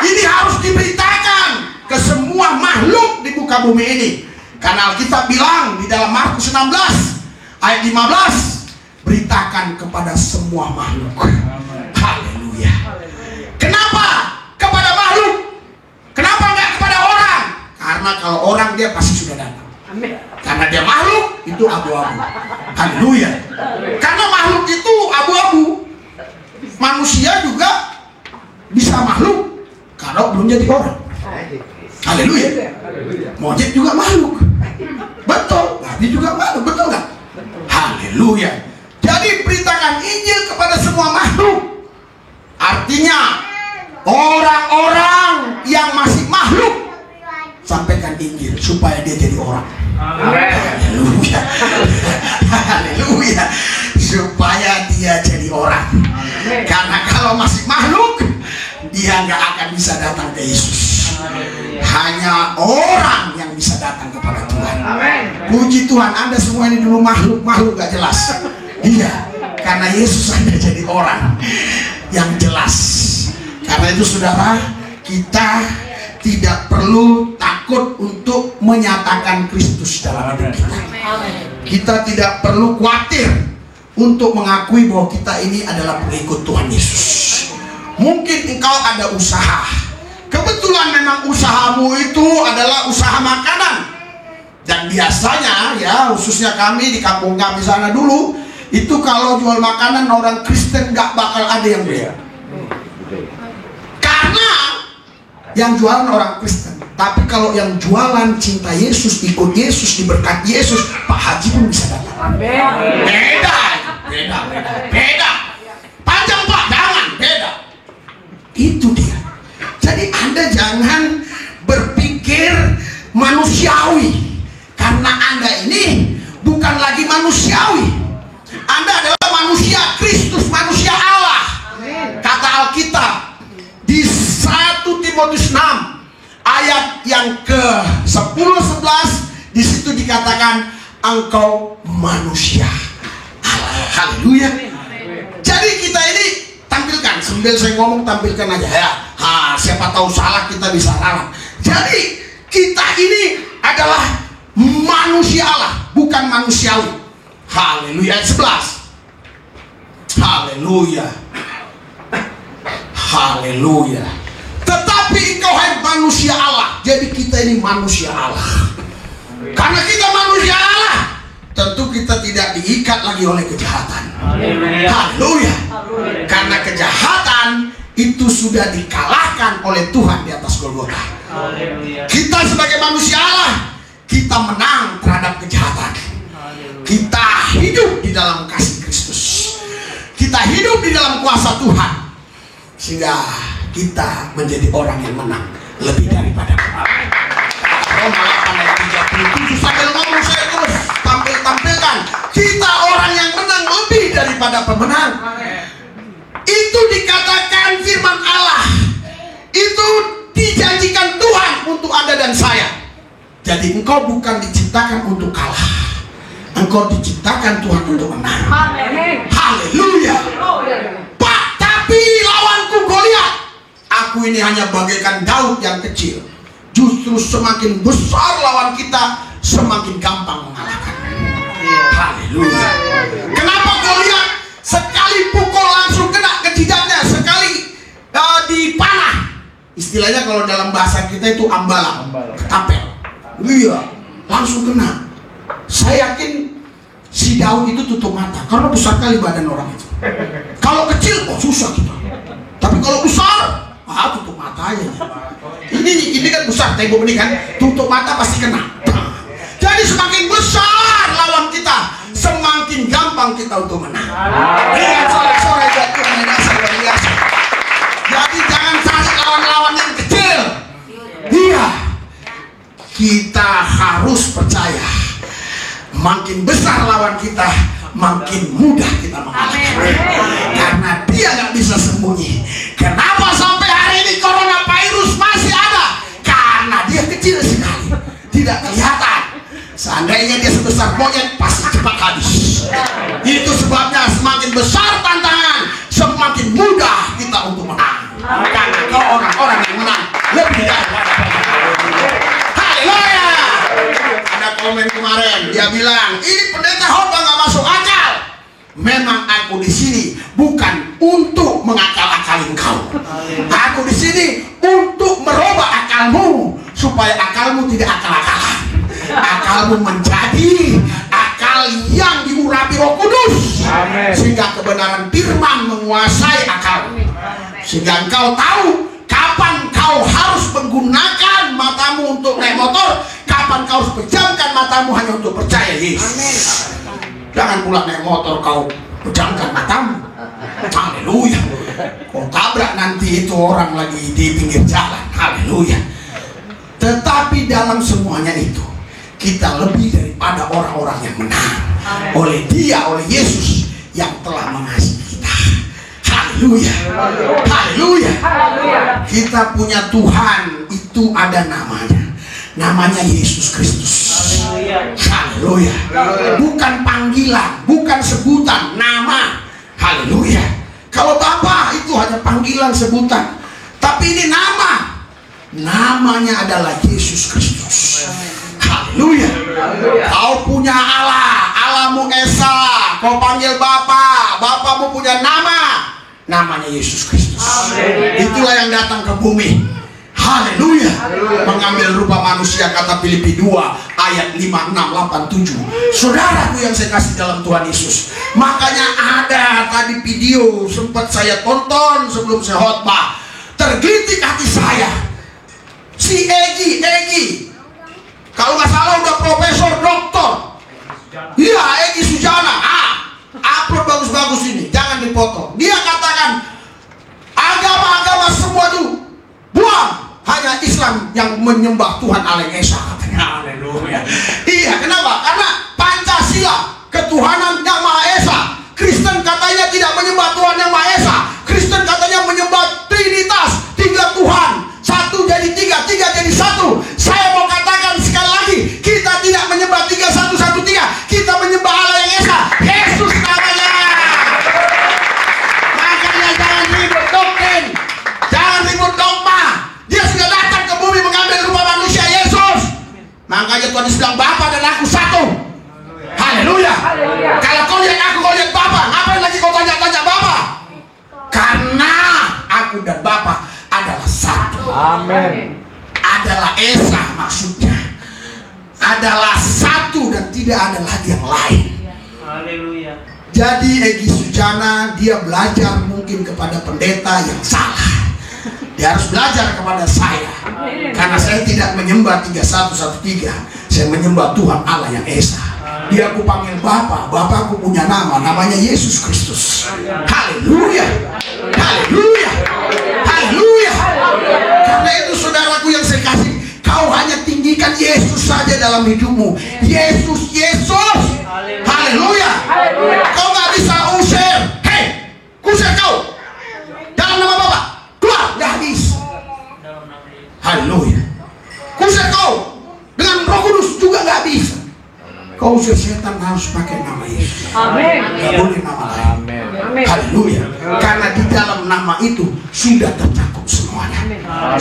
Ini harus diberitakan ke semua makhluk di muka bumi ini. Karena Alkitab bilang di dalam Markus 16 ayat 15, beritakan kepada semua makhluk. Haleluya. Kenapa kepada makhluk? Kenapa enggak kepada orang? Karena kalau orang dia pasti sudah datang. Karena dia makhluk itu abu-abu. Haleluya. Karena makhluk itu abu-abu. Manusia juga bisa makhluk kalau belum jadi orang. Haleluya. Monyet juga makhluk. Betul. Babi juga makhluk. Betul nggak? Haleluya. Jadi beritakan Injil kepada semua makhluk. Artinya orang-orang yang masih makhluk, sampaikan Injil supaya dia jadi orang. Haleluya. Haleluya. Supaya dia jadi orang. Karena kalau masih makhluk, dia nggak akan bisa datang ke Yesus. Hanya orang yang bisa datang kepada Tuhan. Puji Tuhan, Anda semua ini dulu makhluk gak jelas. Iya, karena Yesus hanya jadi orang yang jelas. Karena itu saudara, kita tidak perlu takut untuk menyatakan Kristus dalam hidup kita. Kita tidak perlu khawatir untuk mengakui bahwa kita ini adalah pengikut Tuhan Yesus. Mungkin engkau ada usaha, kebetulan memang usahamu itu adalah usaha makanan. Dan biasanya ya, khususnya kami di kampung kami sana dulu, itu kalau jual makanan orang Kristen gak bakal ada yang beli. Karena yang jualan orang Kristen. Tapi kalau yang jualan cinta Yesus, ikut Yesus, diberkati Yesus, Pak Haji pun bisa datang. Beda. Panjang Pak, jangan, beda. Itu dia. Jadi Anda jangan berpikir manusiawi. Karena Anda ini bukan lagi manusiawi. Anda adalah manusia Kristus, manusia Allah. Kata Alkitab di 1 Timotius 6 ayat yang ke-10-11, di situ dikatakan engkau manusia Allah. Haleluya. Jadi kita ini tampilkan, sambil saya ngomong tampilkan aja ya. Siapa tahu salah kita bisa ralat. Jadi kita ini adalah manusia Allah, bukan manusiawi. Haleluya. Ayat 11. Haleluya. Haleluya. Tetapi engkau hai manusia Allah. Jadi kita ini manusia Allah. Karena kita manusia Allah, tentu kita tidak diikat lagi oleh kejahatan. Haleluya. Karena kejahatan itu sudah dikalahkan oleh Tuhan di atas Golgota. Kita sebagai manusia Allah, kita menang terhadap kejahatan. Kita hidup di dalam kasih Kristus. Kita hidup di dalam kuasa Tuhan, sehingga kita menjadi orang yang menang lebih daripada pemenang. Roma 8 ayat 37 sambil ngomong saya terus tampilkan kita orang yang menang lebih daripada pemenang. Itu dikatakan firman Allah. Itu dijanjikan Tuhan untuk Anda dan saya. Jadi engkau bukan diciptakan untuk kalah. Engkau diciptakan Tuhan untuk menang. Haleluya. Pak, tapi lawanku Goliat. Aku ini hanya bagaikan Daud yang kecil. Justru semakin besar lawan kita, semakin gampang mengalahkan. Haleluya. Kenapa Goliat sekali pukul langsung kena ke jidatnya, sekali dipanah. Istilahnya kalau dalam bahasa kita itu ambalang, ketapel. Iya, langsung kena. Saya yakin si Daud itu tutup mata karena besar kali badan orang itu. Kalau kecil, susah kita. Tapi kalau besar, tutup mata aja. Ini kan besar, tembok ini kan, tutup mata pasti kena. Jadi semakin besar lawan kita, semakin gampang kita untuk menang. Lihat sore-sore Tuhan yang luar biasa. Jadi jangan cari lawan-lawan yang kecil. Iya, kita harus percaya. Makin besar lawan kita, makin mudah kita mengalahkan. Karena dia nggak bisa sembunyi. Kenapa sampai hari ini coronavirus masih ada? Karena dia kecil sekali. Di tidak kelihatan. Seandainya dia sebesar monyet, pasti cepat habis. Itu sebabnya semakin besar tantangan, semakin mudah kita untuk menang. Karena kau orang-orang yang menang lebih daripada haleluya. Ada komen kemarin, dia bilang, ini pendeta khotbah nggak masuk akal. Memang aku di sini bukan untuk mengakal-akalin kau. Aku di sini untuk merubah akalmu supaya akalmu tidak akal-akalan. Akalmu menjadi akal yang diurapi Roh Kudus. Amin. Sehingga kebenaran firman menguasai akal. Sehingga engkau tahu kapan kau harus menggunakan matamu untuk naik motor, kapan kau harus pejamkan matamu hanya untuk percaya Yesus. Jangan pula naik motor kau pejamkan matamu. Haleluya. Kau tabrak nanti itu orang lagi di pinggir jalan. Haleluya. Tetapi dalam semuanya itu, kita lebih daripada orang-orang yang menang. Oleh Dia, oleh Yesus yang telah mengasihi kita. Haleluya. Haleluya. Kita punya Tuhan, itu ada namanya. Namanya Yesus Kristus. Haleluya. Bukan panggilan, bukan sebutan, nama. Haleluya. Kalau Bapa itu hanya panggilan, sebutan. Tapi ini nama. Namanya adalah Yesus Kristus. Haleluya. Kau punya Allah, Allahmu Esa. Kau panggil Bapa, Bapamu punya nama. Namanya Yesus Kristus. Itulah yang datang ke bumi. Haleluya. Mengambil rupa manusia, kata Filipi 2 ayat 5, 6, 8, 7. Saudaraku yang saya kasih dalam Tuhan Yesus. Makanya ada tadi video sempat saya tonton sebelum saya khotbah. Tergelitik hati saya. Si Egi. Kalau nggak salah udah profesor doktor. Iya, Egi Sujana. Upload bagus-bagus ini, jangan dipotong. Dia katakan agama-agama semua tuh buang. Hanya Islam yang menyembah Tuhan Allah yang Esa, katanya. Haleluya. Iya, kenapa? Karena Pancasila, ketuhanan yang Maha Esa. Kristen katanya tidak menyembah Tuhan yang Maha Esa. Kristen katanya menyembah Trinitas, 3 Tuhan. 1 jadi 3, 3 jadi 1. Saya mau katakan sekali lagi, kita tidak menyembah 3, 1, 1, 3. Kita menyembah Allah yang Esa. Yesus namanya. Makanya jangan ribut doktrin, jangan ribut dogma. Dia sudah datang ke bumi mengambil rupa manusia, Yesus. Makanya Tuhan bilang Bapa dan aku satu. Haleluya. Kalau kau lihat aku, kau lihat Bapa. Ngapain lagi kau tanya-tanya Bapa? Karena aku dan Bapa adalah satu. Amin. Adalah Esa maksudnya. Adalah satu dan tidak ada lagi yang lain. Haleluya. Jadi Egi Sujana dia belajar mungkin kepada pendeta yang salah. Dia harus belajar kepada saya. Karena saya tidak menyembah 3113. Saya menyembah Tuhan Allah yang Esa. Dia aku panggil Bapa. Bapakku punya nama. Namanya Yesus Kristus. Haleluya. Haleluya. Haleluya. Karena itu saudaraku yang saya kasih, kau hanya tinggikan Yesus saja dalam hidupmu. Yesus, Yesus. Haleluya. Kau gak bisa usir. Hei, kusir kau dalam nama Bapa. Keluar, gak bisa. Haleluya. Kusir kau dengan Roh Kudus juga gak bisa. Kau usir setan harus pakai nama Yesus. Amin. Gak boleh nama lain. Amin. Haleluya. Karena di dalam nama itu sudah tercakup semuanya.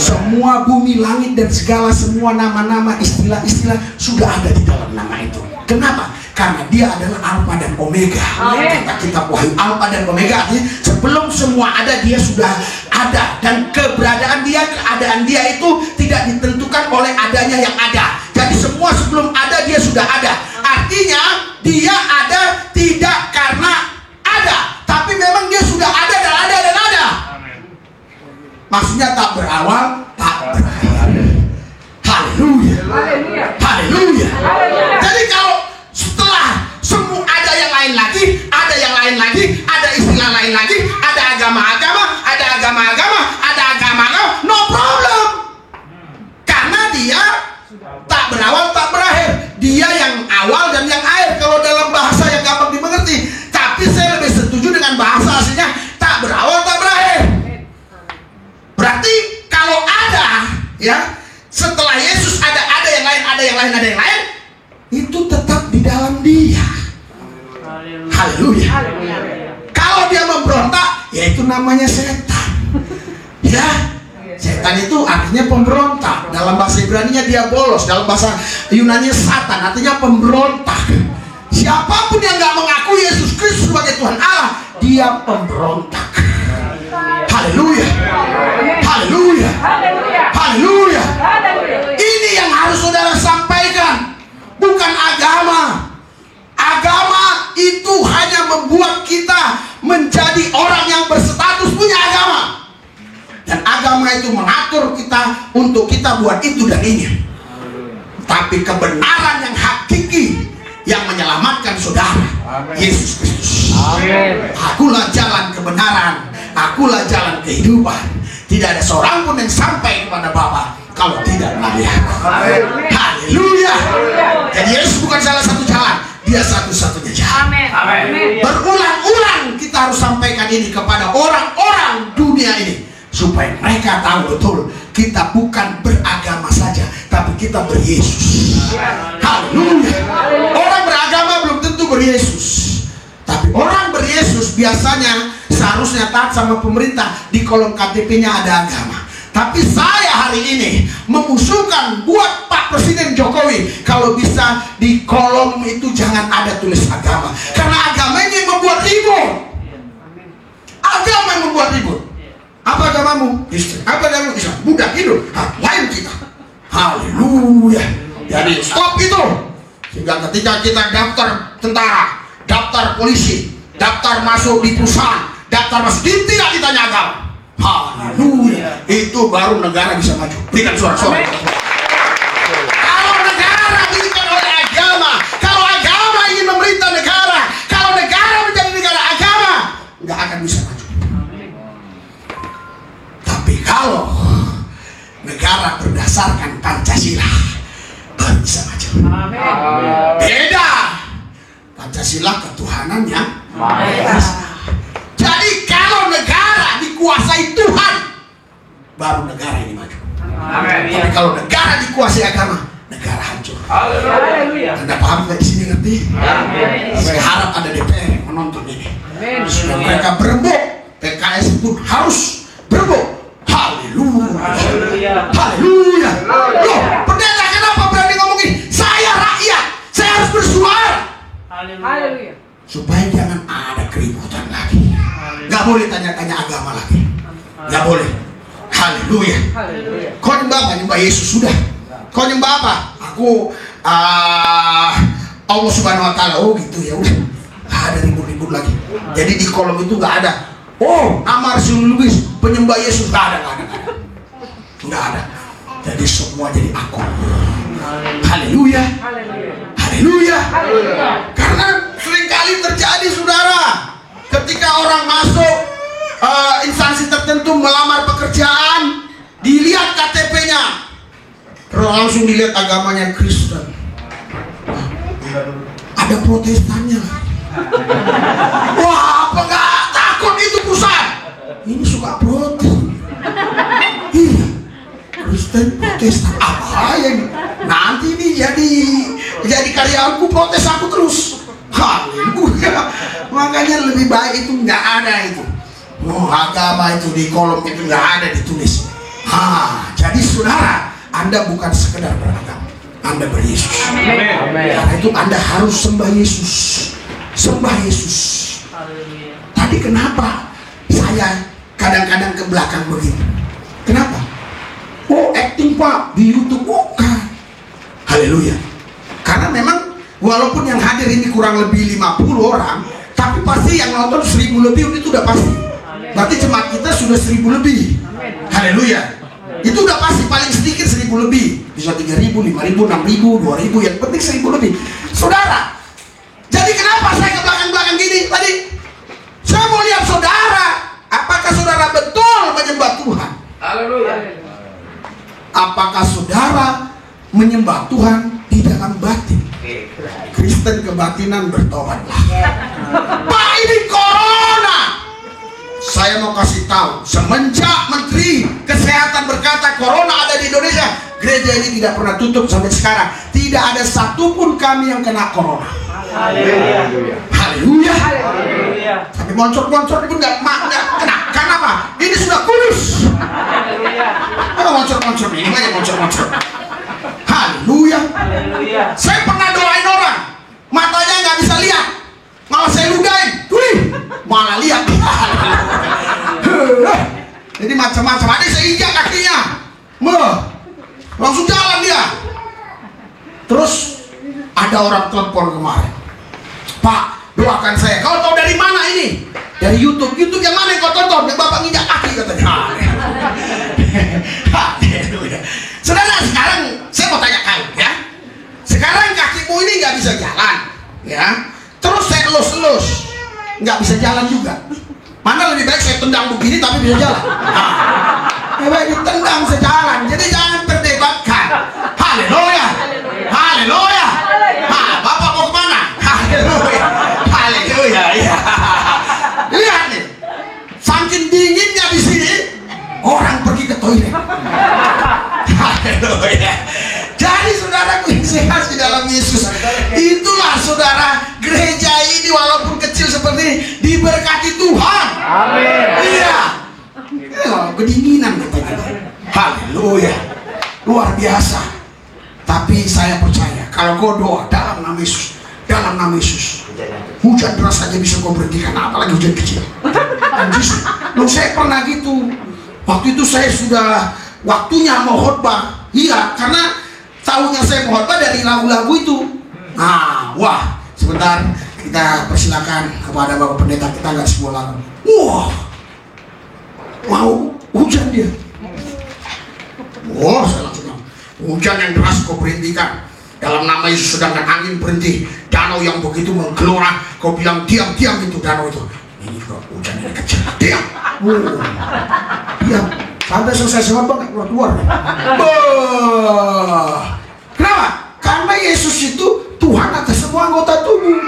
Semua bumi, langit dan segala semua nama-nama, istilah-istilah sudah ada di dalam nama itu. Kenapa? Karena dia adalah Alfa dan Omega. Kata kitab Wahyu, Alfa dan Omega artinya sebelum semua ada dia sudah ada. Dan keberadaan dia, keadaan dia itu tidak ditentukan oleh adanya yang ada. Jadi semua sebelum ada dia sudah ada. Artinya dia ada tidak karena ada, tapi memang dia sudah ada dan ada dan ada. Maksudnya tak berawal, tak berakhir. Haleluya. Haleluya. Jadi kalau setelah semua ada yang lain lagi, ada yang lain lagi, ada istilah lain lagi, ada agama-agama, ada agama-agama, ada agama-agama, no problem. Karena dia tak berawal, tak berakhir. Dia yang awal dan yang akhir. Kalau dalam bahasa yang gampang dimengerti, itu namanya setan. Ya, setan itu artinya pemberontak. Dalam bahasa Ibrani-nya diabolos, dalam bahasa Yunani Satan, artinya pemberontak. Siapapun yang nggak mengakui Yesus Kristus sebagai Tuhan Allah, dia pemberontak. Haleluya, haleluya, haleluya. Ini yang harus saudara sampaikan, bukan agama. Agama itu hanya membuat kita menjadi orang yang berstatus punya agama. Dan agama itu mengatur kita untuk kita buat itu dan ini. Tapi kebenaran yang hakiki yang menyelamatkan saudara, Yesus Kristus. Akulah jalan kebenaran, akulah jalan kehidupan. Tidak ada seorang pun yang sampai kepada Bapa kalau tidak melalui aku. Haleluya. Jadi Yesus bukan salah satu jalan, dia satu-satunya jalan. Berulang-ulang kita harus sampaikan ini kepada orang-orang dunia ini, supaya mereka tahu betul kita bukan beragama saja, tapi kita beryesus. Haleluya. Orang beragama belum tentu beryesus, tapi orang beryesus biasanya seharusnya taat sama pemerintah. Di kolom KTP-nya ada agama. Tapi saya hari ini mengusulkan buat Pak Presiden Jokowi, kalau bisa di kolom itu jangan ada tulis agama, karena agama ini membuat ribut. Agama yang membuat ribut. Apa agamamu? Islam. Apa agamamu? Islam. Buddha, Hindu. Lain kita. Haleluya. Jadi stop itu. Sehingga ketika kita daftar tentara, daftar polisi, daftar masuk di perusahaan, daftar masuk, tidak ditanya agama. Haleluya. Itu baru negara bisa maju. Berikan suara-suara. Kalau negara diberikan oleh agama, kalau agama ingin memerintah negara, kalau negara menjadi negara agama, nggak akan bisa maju. Tapi kalau negara berdasarkan Pancasila, baru bisa maju. Beda. Pancasila ketuhanan yang Maha Esa. Jadi kalau negara dikuasai Tuhan, baru negara ini maju. Tapi kalau negara dikuasai agama, negara hancur. Anda paham nggak di sini, ngerti? Saya harap ada DPR yang menonton ini. Supaya mereka berebut, PKS pun harus berebut. Haleluya. Haleluya. Loh, pendeta kenapa berani ngomongin? Saya rakyat, saya harus bersuara. Haleluya. Supaya jangan ada keributan lagi. Gak boleh tanya-tanya agama lagi. Gak boleh. Haleluya. Kau nyembah apa? Nyembah Yesus sudah. Kau nyembah apa? Aku Allah Subhanahu Wa Taala. Oh gitu ya udah. Gak ada ribut-ribut lagi. Jadi di kolom itu gak ada. Oh, nama Rasul Luis penyembah Yesus, gak ada. Gak ada. Jadi semua jadi aku. Haleluya. Haleluya. Karena seringkali terjadi, saudara, ketika orang masuk instansi tertentu melamar pekerjaan, dilihat KTP-nya, langsung dilihat agamanya Kristen. Ada Protestannya. Wah, apa nggak takut itu pusat? Ini suka protes. Iya, Kristen Protestan apa yang nanti ini jadi karyawanku protes aku terus. Haleluya. Makanya lebih baik itu nggak ada itu. Oh, agama itu di kolom itu nggak ada ditulis. Jadi saudara, Anda bukan sekedar beragama, Anda beryesus. Karena itu Anda harus sembah Yesus. Sembah Yesus. Tadi kenapa saya kadang-kadang ke belakang begini? Kenapa? Oh, acting Pak di YouTube, bukan. Haleluya. Karena memang walaupun yang hadir ini kurang lebih 50 orang, tapi pasti yang nonton 1000 lebih itu udah pasti. Berarti jemaat kita sudah 1000 lebih. Haleluya. Itu udah pasti, paling sedikit 1000 lebih. Bisa 3000, 5000, 6000, 2000, yang penting 1000 lebih. Saudara, jadi kenapa saya ke belakang-belakang gini tadi? Saya mau lihat saudara, apakah saudara betul menyembah Tuhan? Haleluya. Apakah saudara menyembah Tuhan di dalam batin? Kristen kebatinan bertobatlah. Pak, ini corona. Saya mau kasih tahu, semenjak Menteri Kesehatan berkata corona ada di Indonesia, gereja ini tidak pernah tutup sampai sekarang. Tidak ada satupun kami yang kena corona. Haleluya. Haleluya. Tapi moncor-moncor pun nggak kena. Kenapa? Ini sudah kudus. Ada moncor-moncor ini, banyak moncor-moncor. Haleluya. Saya pernah doain orang, matanya nggak bisa lihat, malah saya ludahin, malah lihat. Jadi macam-macam. Ada saya injak kakinya, langsung jalan dia. Terus ada orang telepon kemarin, Pak, doakan saya. Kau tahu dari mana ini? Dari YouTube. YouTube yang mana yang kau tonton? Yang Bapak nginjak kaki katanya. Saudara, sekarang saya mau tanya kau ya. Sekarang kakimu ini nggak bisa jalan, ya. Terus saya elus-elus, nggak bisa jalan juga. Mana lebih baik saya tendang begini tapi bisa jalan? Lebih baik ditendang sejalan. Jadi jangan perdebatkan. Haleluya, haleluya. Bapak mau kemana? Haleluya, haleluya. Ya. Lihat nih, saking dinginnya di sini, orang pergi ke toilet. Haleluya. Jadi saudaraku yang sehat di dalam Yesus, itulah saudara, gereja ini walaupun kecil seperti ini diberkati Tuhan. Amin. Iya. Kedinginan katanya. Haleluya. Luar biasa. Tapi saya percaya kalau kau doa dalam nama Yesus, dalam nama Yesus, hujan deras saja bisa kau berhentikan, apalagi hujan kecil. Loh, saya pernah gitu. Waktu itu saya sudah waktunya mau khotbah. Iya, karena tahunya saya mau khotbah dari lagu-lagu itu. Nah, wah, sebentar kita persilakan kepada Bapak Pendeta, kita nggak sebuah lagu. Wah, mau hujan dia. Wah, saya langsung bilang, hujan yang deras kau berhentikan. Dalam nama Yesus, sedangkan angin berhenti, danau yang begitu menggelora, kau bilang diam-diam itu danau itu. Ini kok hujan ini kecil, diam. Diam. Sampai selesai semua banget keluar. Kenapa? Karena Yesus itu Tuhan atas semua anggota tubuh.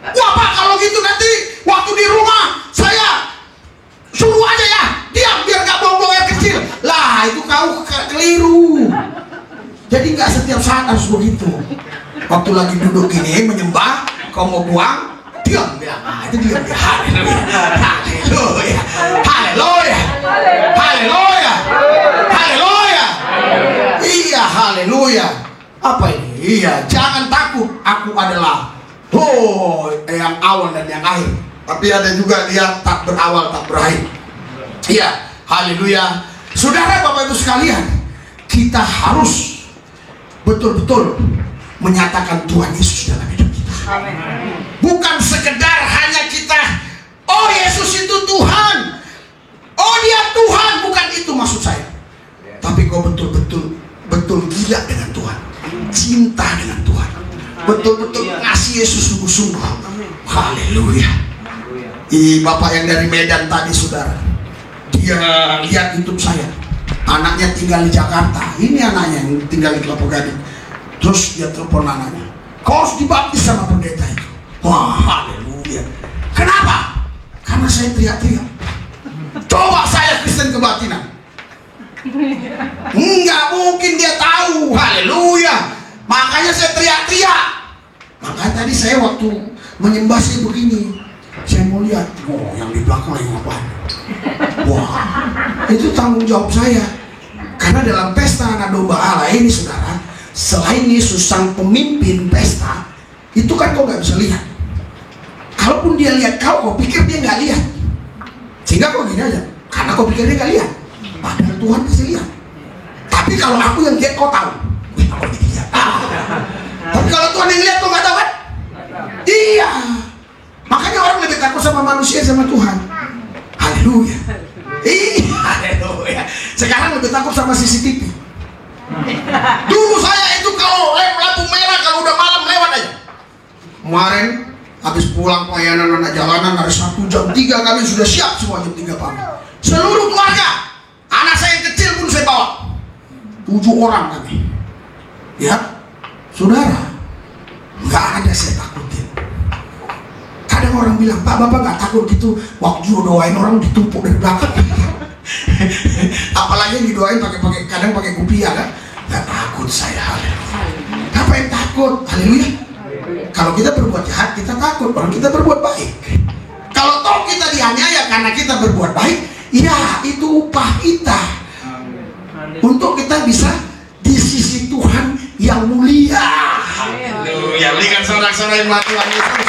Wah Pak, kalau gitu nanti waktu di rumah saya suruh aja ya, diam biar nggak buang-buang air kecil. Lah itu kau keliru. Jadi nggak setiap saat harus begitu. Waktu lagi duduk gini menyembah, kau mau buang, diam bilang. Itu diam. Haleluya, haleluya, haleluya, haleluya, haleluya. Iya, haleluya. Apa ini? Iya, jangan takut. Aku adalah yang awal dan yang akhir. Tapi ada juga dia tak berawal tak berakhir. Iya, haleluya. Saudara, Bapak Ibu sekalian, kita harus betul-betul menyatakan Tuhan Yesus dalam hidup kita. Bukan sekedar hanya kita, oh Yesus itu Tuhan, oh dia Tuhan, bukan itu maksud saya. Tapi kau betul-betul gila dengan Tuhan, cinta dengan Tuhan, betul-betul ngasih Yesus sungguh-sungguh. Haleluya. Bapak yang dari Medan tadi saudara, dia lihat YouTube saya, anaknya tinggal di Jakarta. Ini anaknya yang tinggal di Kelapa Gading. Terus dia telepon anaknya, kau harus dibaptis sama pendeta itu. Wah, haleluya. Kenapa? Karena saya teriak-teriak. Coba saya Kristen kebatinan. Enggak mungkin dia tahu. Haleluya. Makanya saya teriak-teriak. Makanya tadi saya waktu menyembah saya begini, saya mau lihat, oh yang di belakang lagi ngapain. Wah, itu tanggung jawab saya. Karena dalam pesta anak domba Allah ini saudara, selain Yesus sang pemimpin pesta, itu kan kau nggak bisa lihat. Kalaupun dia lihat kau pikir dia nggak lihat. Sehingga kau gini aja, karena kau pikir dia nggak lihat. Padahal Tuhan pasti lihat. Tapi kalau aku yang lihat kau tahu. Tapi kalau Tuhan yang lihat kau nggak tahu kan? Iya. Makanya orang lebih takut sama manusia sama Tuhan. Haleluya. Iya, haleluya. Sekarang lebih takut sama CCTV. Dulu saya itu kalau lampu merah kalau udah malam lewat aja. Kemarin habis pulang pelayanan anak jalanan hari Sabtu jam 3 kami sudah siap semua jam 3 pagi. Seluruh keluarga, anak saya yang kecil pun saya bawa. 7 orang kami. Ya, saudara, nggak ada saya takutin. Kadang orang bilang, Pak, Bapak nggak takut gitu? Waktu doain orang ditumpuk dari belakang. Apalagi yang didoain kadang pakai kupiah kan? Nggak takut saya, haleluya. Ngapain takut? Haleluya. Kalau kita berbuat jahat kita takut, orang kita berbuat baik. Kalau toh kita dianiaya karena kita berbuat baik, ya itu upah kita untuk kita bisa di sisi Tuhan yang mulia. Haleluya. Lihat saudara-saudara yang Tuhan Yesus.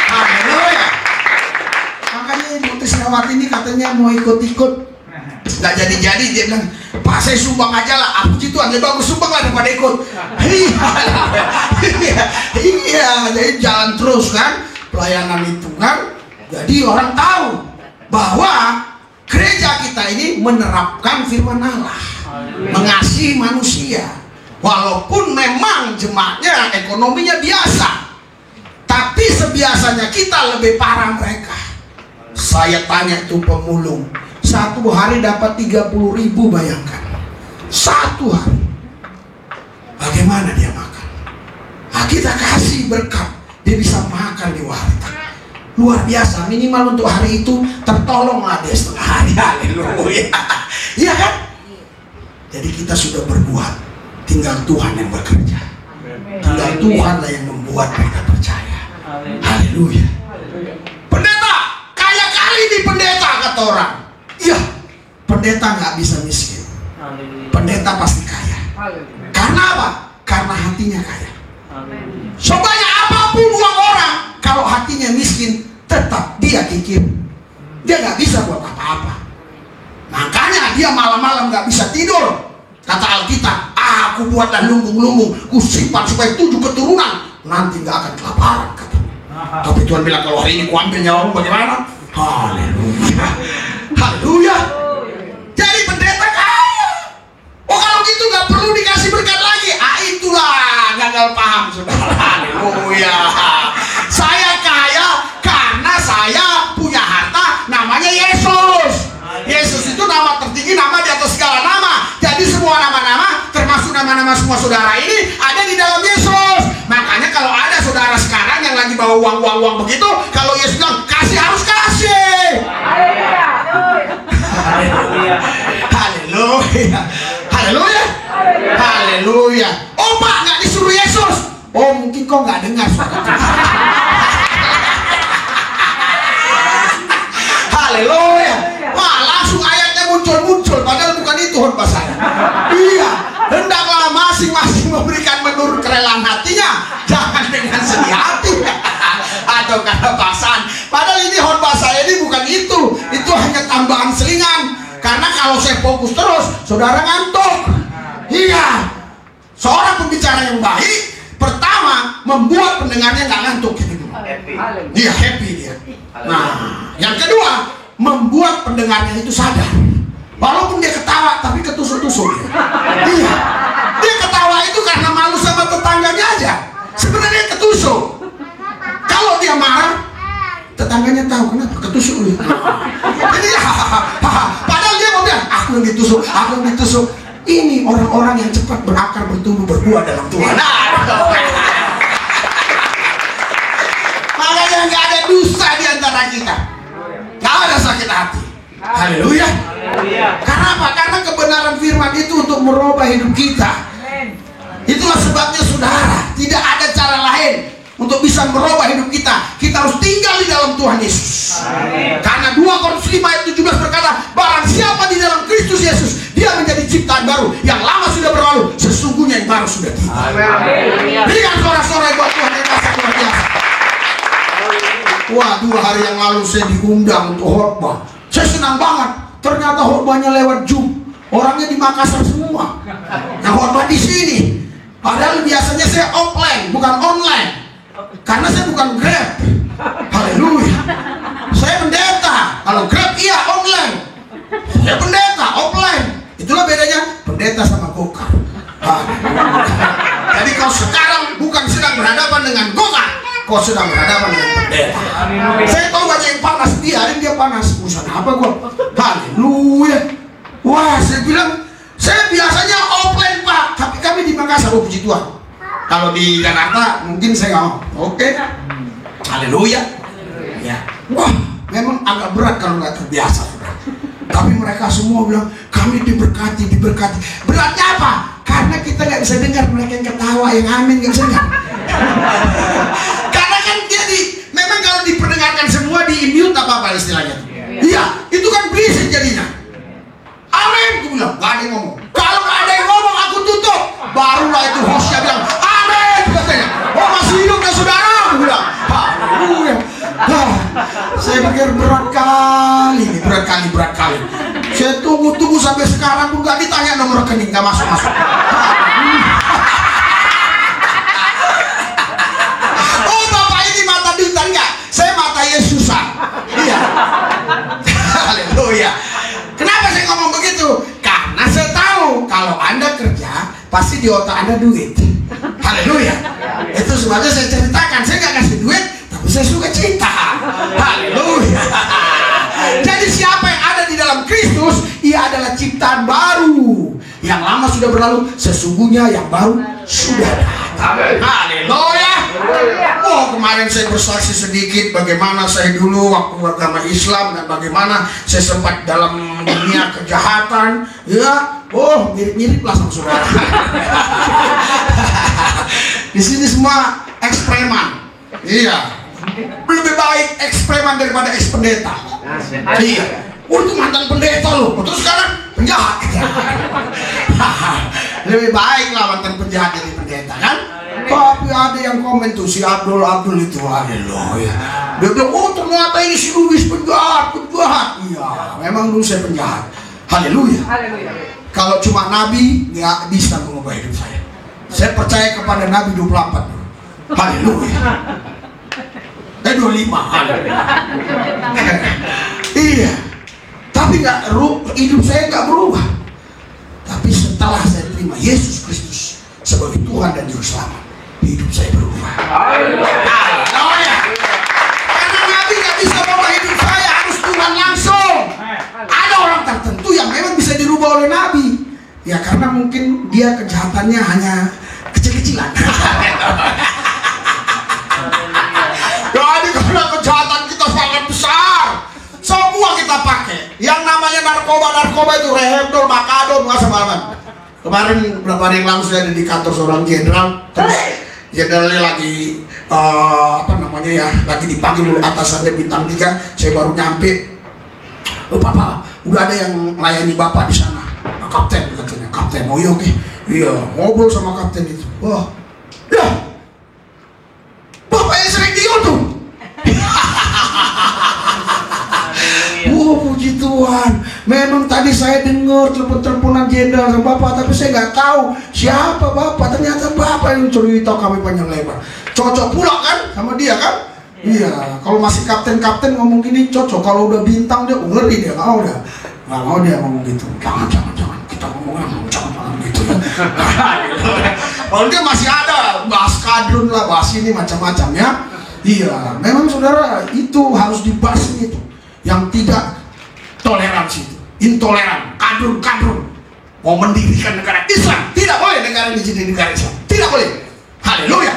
Haleluya. Makanya Ibu Tisnawati ini katanya mau ikut-ikut, nggak jadi-jadi. Dia bilang, Pak saya sumbang aja lah, aku gitu aja bagus sumbang lah daripada ikut. Iya, jadi jalan terus kan pelayanan itu kan. Jadi orang tahu bahwa gereja kita ini menerapkan firman Allah, mengasihi manusia. Walaupun memang jemaatnya ekonominya biasa, tapi sebiasanya kita lebih parah mereka. Saya tanya itu pemulung, satu hari dapat 30.000, bayangkan. Satu hari. Bagaimana dia makan? Nah, kita kasih berkat, dia bisa makan di warteg. Luar biasa, minimal untuk hari itu tertolonglah dia setengah hari. Haleluya. Iya kan? Jadi kita sudah berbuat, tinggal Tuhan yang bekerja. Tinggal Tuhanlah yang membuat mereka percaya. Haleluya. Pendeta, kaya kali di pendeta, kata orang. Iya, pendeta nggak bisa miskin. Pendeta pasti kaya. Karena apa? Karena hatinya kaya. Sebanyak apapun uang orang, kalau hatinya miskin, tetap dia kikir. Dia nggak bisa buat apa-apa. Makanya dia malam-malam nggak bisa tidur. Kata Alkitab, aku buatlah lumbung-lumbung, ku simpan supaya 7 keturunan nanti nggak akan kelaparan. Kata. Tapi Tuhan bilang, kalau hari ini ku ambil nyawamu, bagaimana? Haleluya. Haleluya. Jadi pendeta kaya. Oh kalau gitu nggak perlu dikasih berkat lagi. Itulah gagal paham saudara. Haleluya. Saya kaya karena saya punya harta namanya Yesus. Yesus itu nama tertinggi, nama di atas segala nama. Jadi semua nama-nama, termasuk nama-nama semua saudara ini ada di dalam Yesus. Makanya kalau ada saudara sekarang yang lagi bawa uang begitu, kalau Yesus bilang kasih, harus kasih. Haleluya. Haleluya. Haleluya. Haleluya. Oh Pak, nggak disuruh Yesus. Oh mungkin kau nggak dengar suara Tuhan. Haleluya. Wah langsung ayatnya muncul, padahal bukan itu khotbah saya. Iya, hendaklah masing-masing memberikan menurut kerelaan hatinya, jangan dengan sedih hati atau karena paksaan. Padahal ini khotbah saya ini bukan itu hanya tambahan selingan. Karena kalau saya fokus terus, saudara ngantuk. Iya, seorang pembicara yang baik, pertama membuat pendengarnya nggak ngantuk. Dia happy dia. Nah, yang kedua, membuat pendengarnya itu sadar. Walaupun dia ketawa, tapi ketusuk-tusuk. Iya, dia ketawa itu karena malu sama tetangganya aja. Sebenarnya ketusuk. Kalau dia marah, tetangganya tahu kenapa ketusuk. Jadi padahal dia mau bilang, aku yang ditusuk, aku yang ditusuk. Ini orang-orang yang cepat berakar, bertumbuh, berbuah dalam Tuhan. Makanya nggak ada dusta di antara kita, nggak ada sakit hati. Haleluya. Karena apa? Karena kebenaran firman itu untuk merubah hidup kita. Itulah sebabnya saudara, tidak ada cara lain untuk bisa merubah hidup kita. Kita harus tinggal di dalam Tuhan Yesus. Karena 2 Korintus 5 ayat 17 berkata, barang siapa di dalam Kristus Yesus, dia menjadi ciptaan baru. Yang lama sudah berlalu, sesungguhnya yang baru sudah tiba. Berikan sorak-sorai buat Tuhan yang kuasa luar biasa. Wah, 2 hari yang lalu saya diundang untuk khotbah. Saya senang banget. Ternyata khotbahnya lewat Zoom. Orangnya di Makassar semua. Nah, khotbah di sini. Padahal biasanya saya offline, bukan online. Karena saya bukan Grab. Haleluya. Saya pendeta. Kalau Grab iya online. Saya pendeta offline. Itulah bedanya pendeta sama gokar. Jadi kau sekarang bukan sedang berhadapan dengan gokar, kau sedang berhadapan dengan pendeta. Saya tahu banyak yang panas, biarin dia panas. Urusan apa gua? Haleluya. Wah, saya bilang, saya biasanya offline Pak, tapi kami di Makassar. Oh puji Tuhan. Kalau di Jakarta mungkin saya nggak mau. Oke. Haleluya. Ya. Wah, memang agak berat kalau nggak terbiasa. Tapi mereka semua bilang kami diberkati, diberkati. Beratnya apa? Karena kita nggak bisa dengar mereka yang ketawa, yang amin nggak bisa dengar. Karena kan dia memang kalau diperdengarkan semua di Saya pikir berat kali. Saya tunggu sampai sekarang pun gak ditanya nomor rekening, gak masuk. Oh Bapak ini mata bintang nggak? Saya mata Yesusan. Iya. Haleluya. Kenapa saya ngomong begitu? Karena saya tahu kalau Anda kerja pasti di otak Anda duit. Haleluya. Itu sebabnya saya ceritakan. Saya nggak kasih duit, tapi saya suka cerita. Haleluya. Jadi siapa yang ada di dalam Kristus, ia adalah ciptaan baru. Yang lama sudah berlalu, sesungguhnya yang baru sudah datang. Haleluya. Oh, kemarin saya bersaksi sedikit bagaimana saya dulu waktu beragama Islam dan bagaimana saya sempat dalam dunia kejahatan. Ya, oh mirip-mirip lah sama saudara. Di sini semua eksperimen. Iya. Lebih baik eksperimen daripada ekspendeta. Iya. Oh, itu mantan pendeta loh. Terus sekarang penjahat. Lebih baik lah mantan penjahat dari pendeta kan? Tapi ada yang komen tuh si Abdul itu, haleluya. Dia bilang, oh ternyata ini si Luis penjahat. Iya, memang dulu saya penjahat. Haleluya. Kalau cuma Nabi nggak bisa mengubah hidup saya. Saya percaya kepada Nabi 24. Haleluya. 25. Haleluya. Iya. Tapi hidup saya nggak berubah. Tapi setelah saya terima Yesus Kristus sebagai Tuhan dan Juru Selamat, hidup saya berubah. Haleluya. Karena Nabi nggak bisa merubah hidup saya, harus Tuhan langsung. Ada orang tertentu yang memang bisa dirubah oleh Nabi. Ya karena mungkin dia kejahatannya hanya kecil-kecilan. Jadi karena kejahatan kita sangat besar, semua kita pakai. Yang namanya narkoba itu rehemdol, makadon, nggak semalaman. Kemarin beberapa hari yang lalu saya ada di kantor seorang jenderal, terus jenderalnya lagi lagi dipanggil oleh atasannya bintang 3. Saya baru nyampe. Oh Bapak, udah ada yang melayani Bapak di sana. Kapten katanya, kapten. Oh iya oke. Iya, ngobrol sama kapten itu. Wah, ya, Bapak yang sering di YouTube. Puji Tuhan. Memang tadi saya dengar telepon-teleponan jenderal sama Bapak, tapi saya nggak tahu siapa Bapak. Ternyata Bapak yang cerita kami panjang lebar. Cocok pula kan sama dia kan? Iya. Kalau masih kapten-kapten ngomong gini cocok. Kalau udah bintang dia ngeri, dia nggak mau dia ngomong gitu. Jangan. Kita ngomong jangan gitu ya. Kalau dia masih ada bahas kadrun lah, bahas ini macam-macam ya. Iya. Memang saudara itu harus dibasmi itu. Yang tidak toleransi itu, intoleran, kadrun, mau mendirikan negara Islam, tidak boleh negara ini jadi negara Islam, tidak boleh. Haleluya.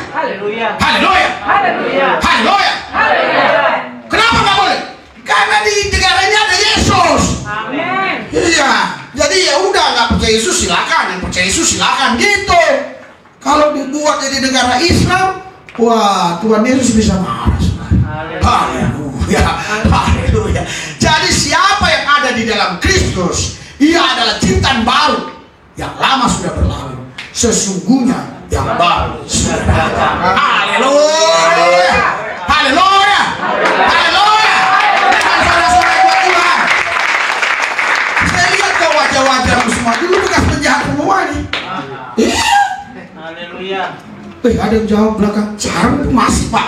Kenapa nggak boleh? Karena di negaranya ada Yesus. Amin. Iya, jadi ya udah nggak percaya Yesus silakan, yang percaya Yesus silakan gitu. Kalau dibuat jadi negara Islam, wah Tuhan Yesus bisa marah. Haleluya. Jadi siapa yang ada di dalam Kristus, ia adalah ciptaan baru. Yang lama sudah berlalu, sesungguhnya yang baru sudah datang. Haleluya. Dengan saudara-saudara buat Tuhan. Saya lihat kau wajah-wajah semua dulu bekas penjahat semua nih. Iya. Haleluya. Ada yang jawab belakang, sekarang masih Pak.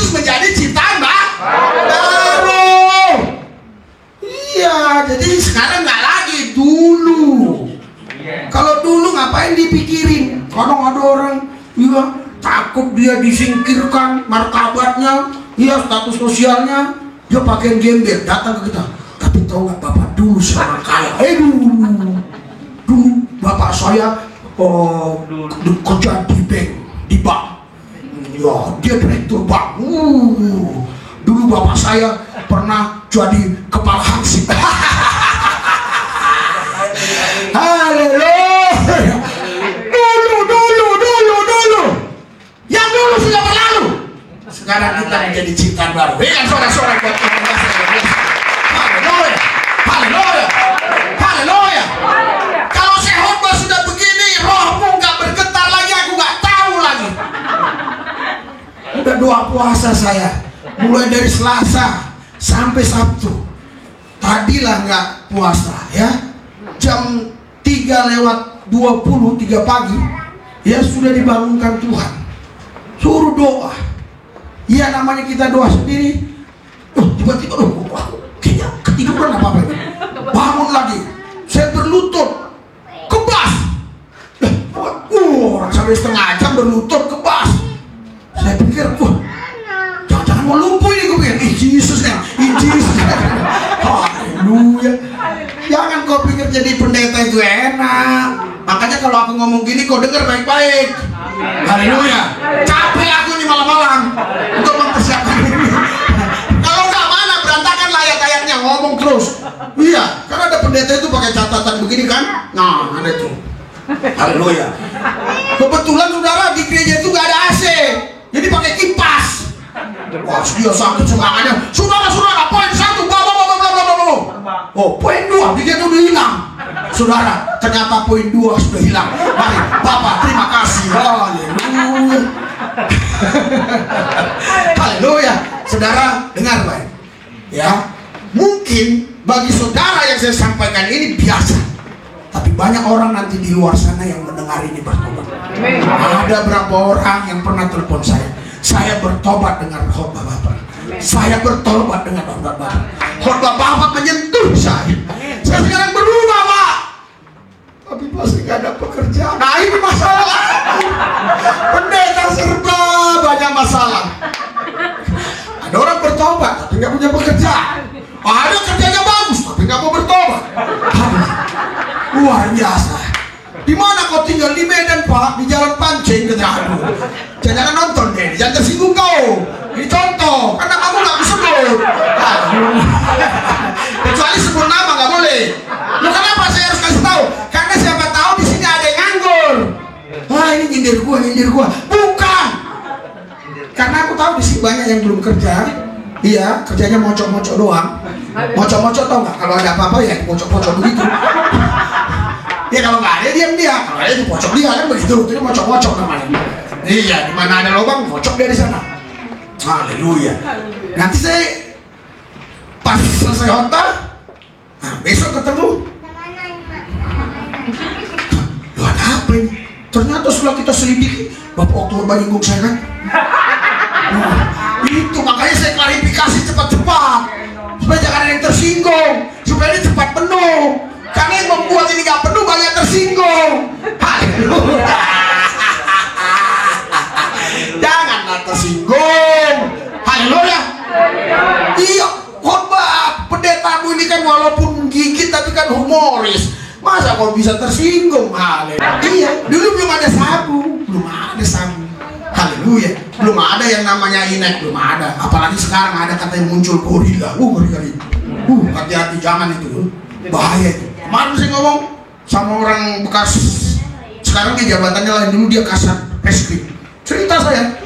Menjadi ciptaan baru. Iya, jadi sekarang nggak lagi dulu. Kalau dulu ngapain dipikirin? Kadang ada orang, iya takut dia disingkirkan martabatnya, iya status sosialnya, dia pakai gembel datang ke kita. Tapi tahu nggak Bapak dulu seorang kaya? Dulu Bapak saya kerja di bank. Ya, dia direktur bank. Dulu Bapak saya pernah jadi kepala hansip. Haleluya. Dulu. Yang dulu sudah berlalu. Sekarang kita menjadi ciptaan baru. Dengan sorak-sorak buat Tuhan. Haleluya. Kalau saya khotbah sudah begini, rohmu nggak bergetar lagi, puasa saya mulai dari Selasa sampai Sabtu. Tadilah nggak puasa ya, jam 3:23 pagi ya sudah dibangunkan Tuhan, suruh doa. Ya namanya kita doa sendiri, tiba-tiba kayaknya ketiduran apa ini, bangun lagi, saya berlutut kebas, orang sampai setengah jam berlutut kebas. Saya pikir, jangan mau lumpuh ini, gue pikir, Yesus ya, Yesus. Haleluya. Jangan kau pikir jadi pendeta itu enak. Makanya kalau aku ngomong gini, kau dengar baik-baik. Haleluya. Capek aku nih malam-malam untuk mempersiapkan ini. Kalau nggak mana berantakan layak-layaknya ngomong terus. Iya, karena ada pendeta itu pakai catatan begini kan. Nah, ada itu. Haleluya. Kebetulan saudara di gereja itu nggak ada AC, jadi pakai kipas. Wah, dia sakit semangatnya. Saudara, poin 1, oh, poin 2, dia udah hilang. Saudara, ternyata poin 2 sudah hilang. Mari, Bapak, terima kasih. Haleluya. Haleluya. Saudara, dengar baik. Ya, mungkin bagi saudara yang saya sampaikan ini biasa, tapi banyak orang nanti di luar sana yang mendengar ini bertobat. Ada berapa orang yang pernah telepon saya bertobat dengan khotbah Bapak. Saya bertobat dengan khotbah Bapak. Khotbah Bapak menyentuh saya. Saya sekarang berubah, Pak. Tapi masih gak ada pekerjaan. Nah, ini masalah. Pendeta serba banyak masalah. Ada orang bertobat tapi gak punya pekerjaan. Ada kerjanya bagus tapi gak mau bertobat. Luar biasa. Di mana kau tinggal? Di Medan, Pak, di Jalan Pancing. Jangan nonton deh, jangan tersinggung kau. Ini contoh, karena kamu nggak bisa sebut. Kecuali sebut nama nggak boleh. Loh, kenapa saya harus kasih tahu? Karena siapa tahu di sini ada yang nganggur. Wah, ini nyindir gua. Bukan. Karena aku tahu di sini banyak yang belum kerja. Iya, kerjanya mocok-mocok doang. Mocok-mocok tau nggak? Kalau ada apa-apa ya mocok-mocok begitu. Ya kalau nggak ada diam dia, kalau ada di pojok dia kan begitu, itu mocok-mocok namanya. Iya, di mana ada lubang, mocok dia di sana. Haleluya. Nanti saya pas selesai khotbah, nah besok ketemu. Loh, ada apa ini? Ternyata setelah kita selidiki, Bapak Oktober nyinggung saya kan. Nah, itu makanya saya klarifikasi cepat-cepat supaya jangan ada yang tersinggung, supaya ini cepat penuh. Karena yang membuat ini gak penuh banyak tersinggung. Haleluya. Janganlah tersinggung. Haleluya. Iya, khotbah pendetamu ini kan walaupun gigit tapi kan humoris. Masa kau bisa tersinggung? Haleluya. Iya, dulu belum ada sabu. Haleluya. Belum ada yang namanya inek, belum ada. Apalagi sekarang ada katanya muncul gorila. Ngeri-ngeri. Hati-hati, jangan itu. Bahaya itu. Kemarin saya ngomong sama orang bekas, sekarang dia jabatannya lain, dulu dia kasat reskrim. Cerita saya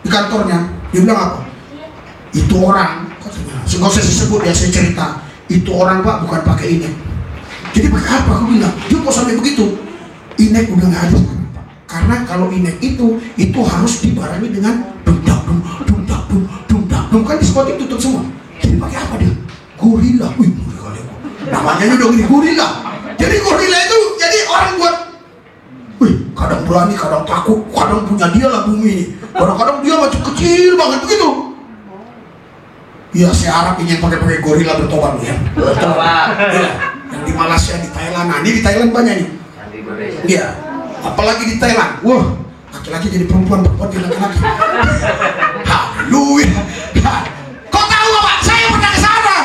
di kantornya, dia bilang apa? Itu orang, katanya, nggak usah sebut ya, saya cerita. Itu orang Pak bukan pakai inek. Jadi pakai apa? Aku bilang, dia kok sampai begitu? Inek udah nggak ada. Karena kalau inek itu harus dibarengi dengan dum-dum. Kan di spot itu tutup semua. Jadi pakai apa dia? Gorila. Wih, namanya udah gini gorila. Jadi gorila itu jadi orang buat, wih, kadang berani, kadang takut, kadang punya dia lah bumi ini. Kadang-kadang dia macam kecil banget begitu. Iya, saya harap ini yang pakai gorila bertobat loh ya. Bertobat. Ya, yang di Malaysia, di Thailand. Nah, ini di Thailand banyak nih. Iya, apalagi di Thailand. Wah, laki-laki jadi perempuan jadi laki-laki. Haleluya. Kau tahu apa? Saya pernah ke sana.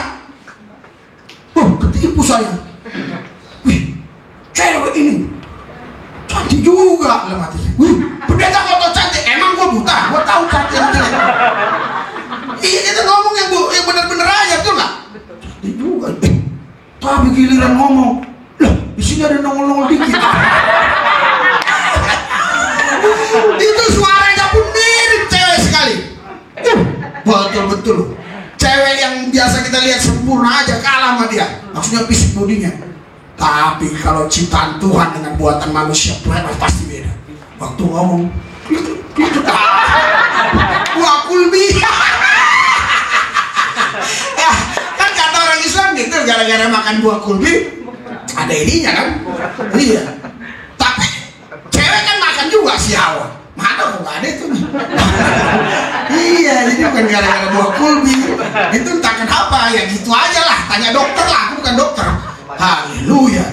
Ketipu saya. Wih, cewek ini cantik juga lah mati. Wih, pendeta foto cantik. Emang gua buta? Gua tahu cantik yang jelek. Iya, kita ngomong yang benar-benar aja tuh nggak? Cantik juga. Tapi giliran ngomong, lah di sini ada nongol-nongol dikit. Itu suaranya pun mirip cewek sekali. Betul-betul. Cewek yang biasa kita lihat sempurna aja kalah sama dia. Maksudnya fisik bodinya. Tapi kalau ciptaan Tuhan dengan buatan manusia pasti beda. Waktu ngomong gitu. Aku kulbi. Ya, kan kata orang Islam gitu, gara-gara makan buah kulbi ada ininya kan. Iya. Tapi cewek kan makan juga si Hawa. Mana kok nggak ada itu? Iya, jadi bukan gara-gara buah kulbi. Itu entah kenapa, ya gitu aja lah. Tanya dokter lah, aku bukan dokter. Haleluya.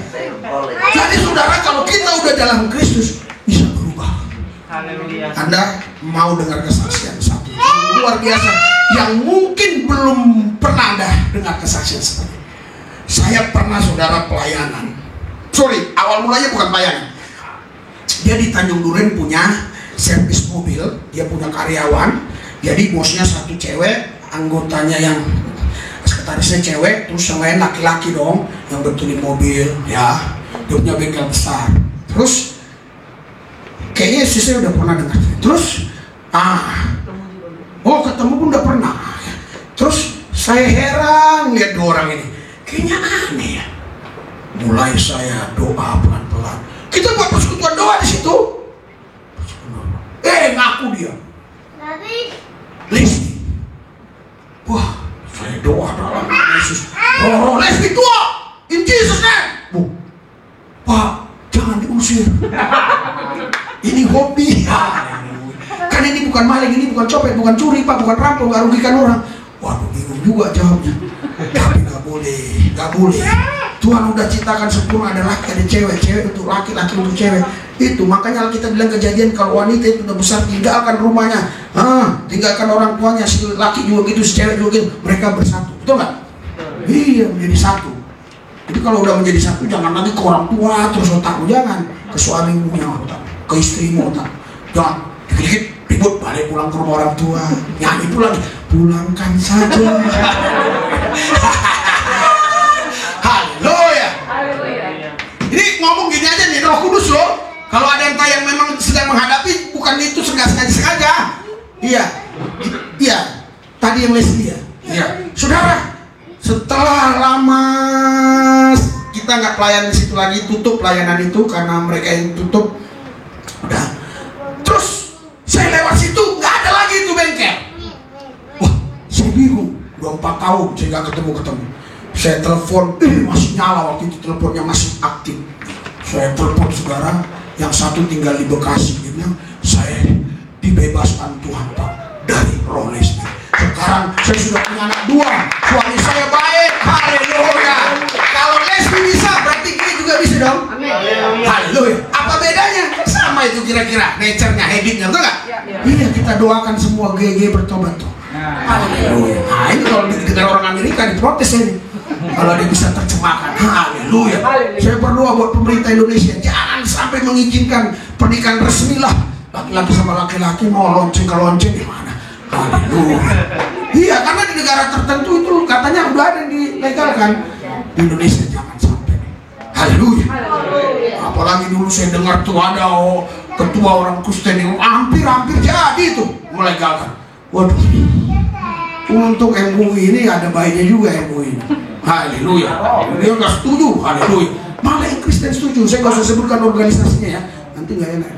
Jadi saudara, kalau kita udah dalam Kristus bisa berubah. Haleluya. Anda mau dengar kesaksian satu luar biasa yang mungkin belum pernah Anda dengar kesaksian seperti ini. Saya pernah saudara pelayanan. Sorry, awal mulanya bukan pelayanan. Dia di Tanjung Duren punya servis mobil, dia punya karyawan. Jadi bosnya satu cewek, anggotanya yang sekretarisnya cewek, terus yang lain laki-laki dong, yang betulin mobil, ya. Dia punya bengkel besar. Terus kayaknya sih saya udah pernah dengar. Terus ketemu pun udah pernah. Terus saya heran lihat dua orang ini, kayaknya aneh ya. Mulai saya doa pelan-pelan. Kita buat persekutuan doa di situ. Ngaku dia Lesbi. Wah, saya doa dalam nama Yesus. Roh Lesbi tua, in Jesus name. Pak, jangan diusir. Ini hobi. Kan ini bukan maling, ini bukan copet, bukan curi, Pak, bukan rampok, nggak rugikan orang. Waduh, bingung juga jawabnya. Tapi nggak boleh. Tuhan udah ciptakan sempurna, ada laki, ada cewek, cewek untuk laki, laki untuk cewek. Itu makanya kita bilang Kejadian, kalau wanita itu udah besar, tinggalkan rumahnya, tinggalkan orang tuanya. Si laki juga gitu, si cewek juga gitu, mereka bersatu, betul nggak? Iya, menjadi satu. Jadi kalau udah menjadi satu, jangan lagi ke orang tua terus otakmu, jangan ke suamimu yang otak, ke istrimu otak, jangan dikit-dikit ribut, balik pulang ke rumah orang tua, nyanyi pulang, pulangkan saja. Haleluya. Ini ngomong gini aja nih, Roh Kudus loh. Kalau ada yang memang sedang menghadapi, bukan itu sengaja. Iya. Tadi yang Lesbi ya. Iya. Saudara, setelah lama kita nggak pelayan di situ lagi, tutup pelayanan itu karena mereka yang tutup. Udah. Terus saya lewat situ, nggak ada lagi itu bengkel. Wah, saya bingung. Udah 4 tahun saya nggak ketemu. Saya telepon, masih nyala waktu itu, teleponnya masih aktif. Saya telepon saudara, yang satu tinggal di Bekasi, dia bilang, saya dibebaskan Tuhan Pak dari roh lesbi. Sekarang saya sudah punya anak 2, suami saya baik, haleluya. Kalau lesbi bisa, berarti ini juga bisa dong. Haleluya. Apa bedanya? Sama itu kira-kira, nature-nya, habit-nya, betul nggak? Iya, kita doakan semua GG bertobat tuh. Haleluya. Nah ini kalau didengar orang Amerika diprotes ini. Kalau dia bisa terjemahkan, haleluya. Saya berdoa buat pemerintah Indonesia, jangan sampai mengizinkan pernikahan resmi lah. Laki-laki sama laki-laki mau lonceng ke lonceng gimana? Haleluya. Iya, karena di negara tertentu itu katanya udah ada yang dilegalkan. Di Indonesia jangan sampai. Haleluya. Apalagi dulu saya dengar tuh ada ketua orang Kristen yang hampir jadi itu melegalkan. Waduh. Untuk MUI ini ada baiknya juga MUI ini. Haleluya. Dia nggak setuju. Haleluya. Malah yang Kristen setuju. Saya nggak usah sebutkan organisasinya ya. Nanti nggak enak.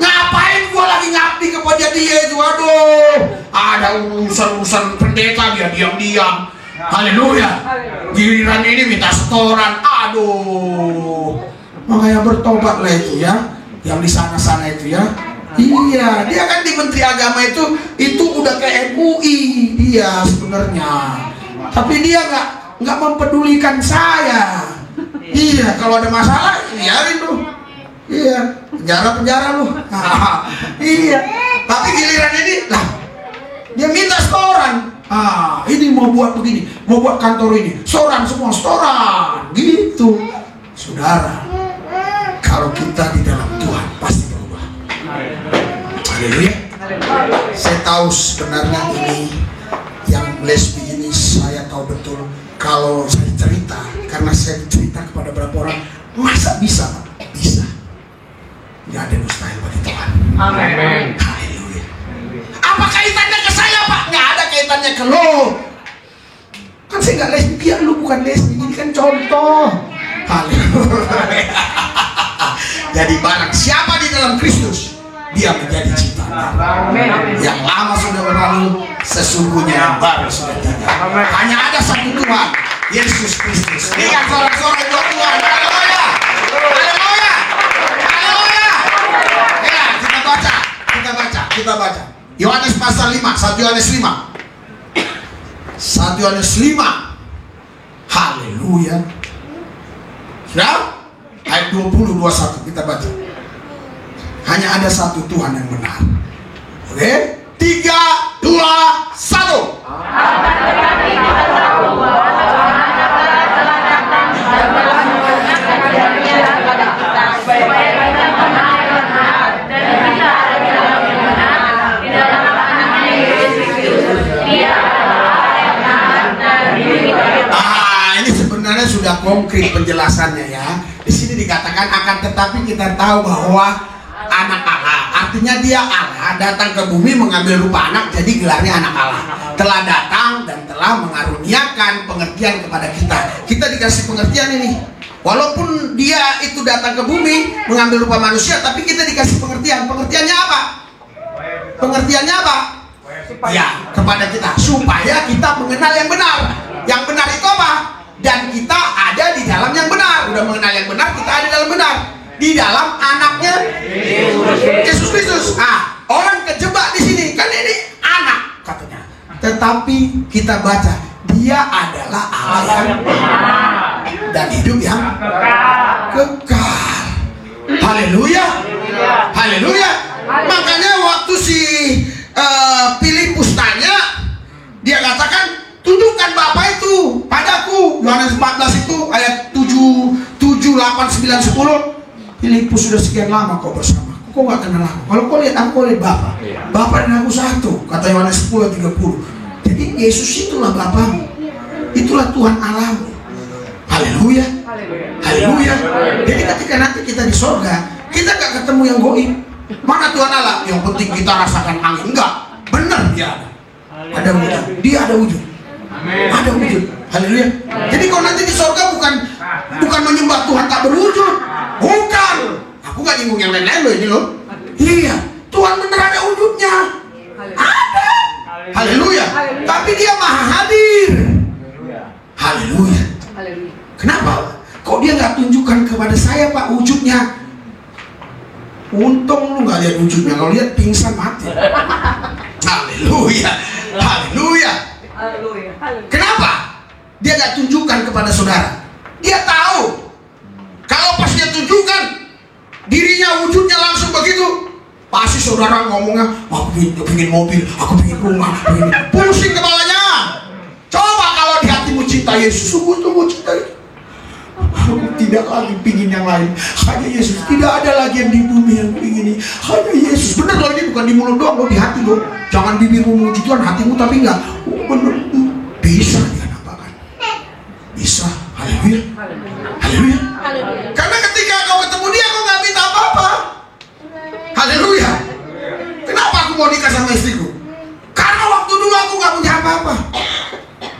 Ngapain gua lagi ngabdi kepada dia itu? Aduh. Ada urusan pendeta dia diam-diam. Haleluya. Giliran ini minta setoran. Aduh. Makanya bertobatlah itu ya. Yang di sana-sana itu ya. Iya, dia kan di Menteri Agama itu udah kayak MUI dia sebenarnya. Tapi dia nggak mempedulikan saya. Iya, kalau ada masalah biarin tuh. Iya, penjara lu. Iya. Tapi giliran ini lah, dia minta setoran. Ini mau buat begini, mau buat kantor ini, setoran semua, setoran gitu. Saudara, kalau kita di dalam Tuhan pasti berubah. Haleluya. Saya tahu sebenarnya ini yang lesbi ini, saya tahu betul. Kalau saya cerita, karena saya cerita kepada beberapa orang, masa bisa? Bisa. Gak ada yang mustahil bagi Tuhan. Amin. Haleluya. Apa kaitannya ke saya, Pak? Gak ada kaitannya ke lo. Kan saya gak lesbian, lu bukan lesbi. Ini kan contoh. Haleluya. Jadi barang siapa di dalam Kristus, dia menjadi ciptaan yang lama sudah berlalu, sesungguhnya yang baru sudah tiba. Hanya ada satu Tuhan, Yesus Kristus. Ingat sorak-sorai buat Tuhan. Haleluya, haleluya, haleluya. Ya, kita baca Yohanes pasal 5, 1 Yohanes 5, 1 Yohanes 5. Haleluya. Sudah? Ayat 20, 21 kita baca. Hanya ada satu Tuhan yang benar. Oke? 3, 2, 1. Ini sebenarnya sudah konkret penjelasannya ya. Di sini dikatakan akan tetapi kita tahu bahwa anak Allah, artinya dia Allah, datang ke bumi mengambil rupa anak, jadi gelarnya anak Allah. Telah datang dan telah mengaruniakan pengertian kepada kita. Kita dikasih pengertian ini. Walaupun dia itu datang ke bumi mengambil rupa manusia, tapi kita dikasih pengertian. Pengertiannya apa? Pengertiannya apa? Ya, kepada kita supaya kita mengenal yang benar. Yang benar itu apa? Dan kita ada di dalam yang benar. Udah mengenal yang benar, kita ada dalam benar. Di dalam anaknya Yesus Kristus. Orang kejebak di sini kan ini anak katanya. Tetapi kita baca dia adalah Allah yang benar dan hidup yang kekal. Haleluya, haleluya. Makanya waktu si Filipus tanya, dia katakan tunjukkan Bapa itu padaku. Yohanes 14 itu ayat 7, 8, 9, 10. Filipus sudah sekian lama kau bersama, kau gak kenal aku. Kalau kau lihat aku, kau lihat Bapa. Bapa dan aku satu, kata Yohanes 10, 30. Jadi Yesus itulah Bapamu, itulah Tuhan Allahmu. Haleluya, haleluya. Jadi ketika nanti kita di sorga, kita gak ketemu yang goib. Mana Tuhan Allah? Yang penting kita rasakan angin. Enggak, benar dia ada. Ada wujud, dia ada wujud. Ada wujud. Haleluya. Jadi kalau nanti di sorga bukan menyembah Tuhan tak berwujud. Bukan. Aku gak nyinggung yang lain-lain loh ini loh. Iya, Tuhan benar ada wujudnya. Ada. Haleluya. Tapi dia maha hadir. Haleluya. Kenapa? Kok dia gak tunjukkan kepada saya Pak wujudnya? Untung lu gak lihat wujudnya. Kalau lihat pingsan mati. Haleluya. Haleluya. Kenapa? Dia gak tunjukkan kepada saudara. Dia tahu kalau pas dia tunjukkan dirinya wujudnya langsung begitu, pasti saudara ngomongnya, aku pengen mobil, aku pengen rumah, pusing kepalanya. Coba kalau di hatimu cinta Yesus, sungguh-sungguh cinta Yesus, tidak lagi pingin yang lain, hanya Yesus. Tidak ada lagi yang di bumi yang ingin ini, hanya Yesus. Bener loh, ini bukan di mulut doang loh, di hati loh. Jangan bibirmu memuji Tuhan, hatimu tapi enggak. Bener, bisa dinampakkan, bisa. Haleluya, haleluya. Karena ketika kau ketemu dia, kau nggak minta apa-apa. Haleluya. Kenapa aku mau nikah sama istriku? Karena waktu dulu aku nggak punya apa-apa.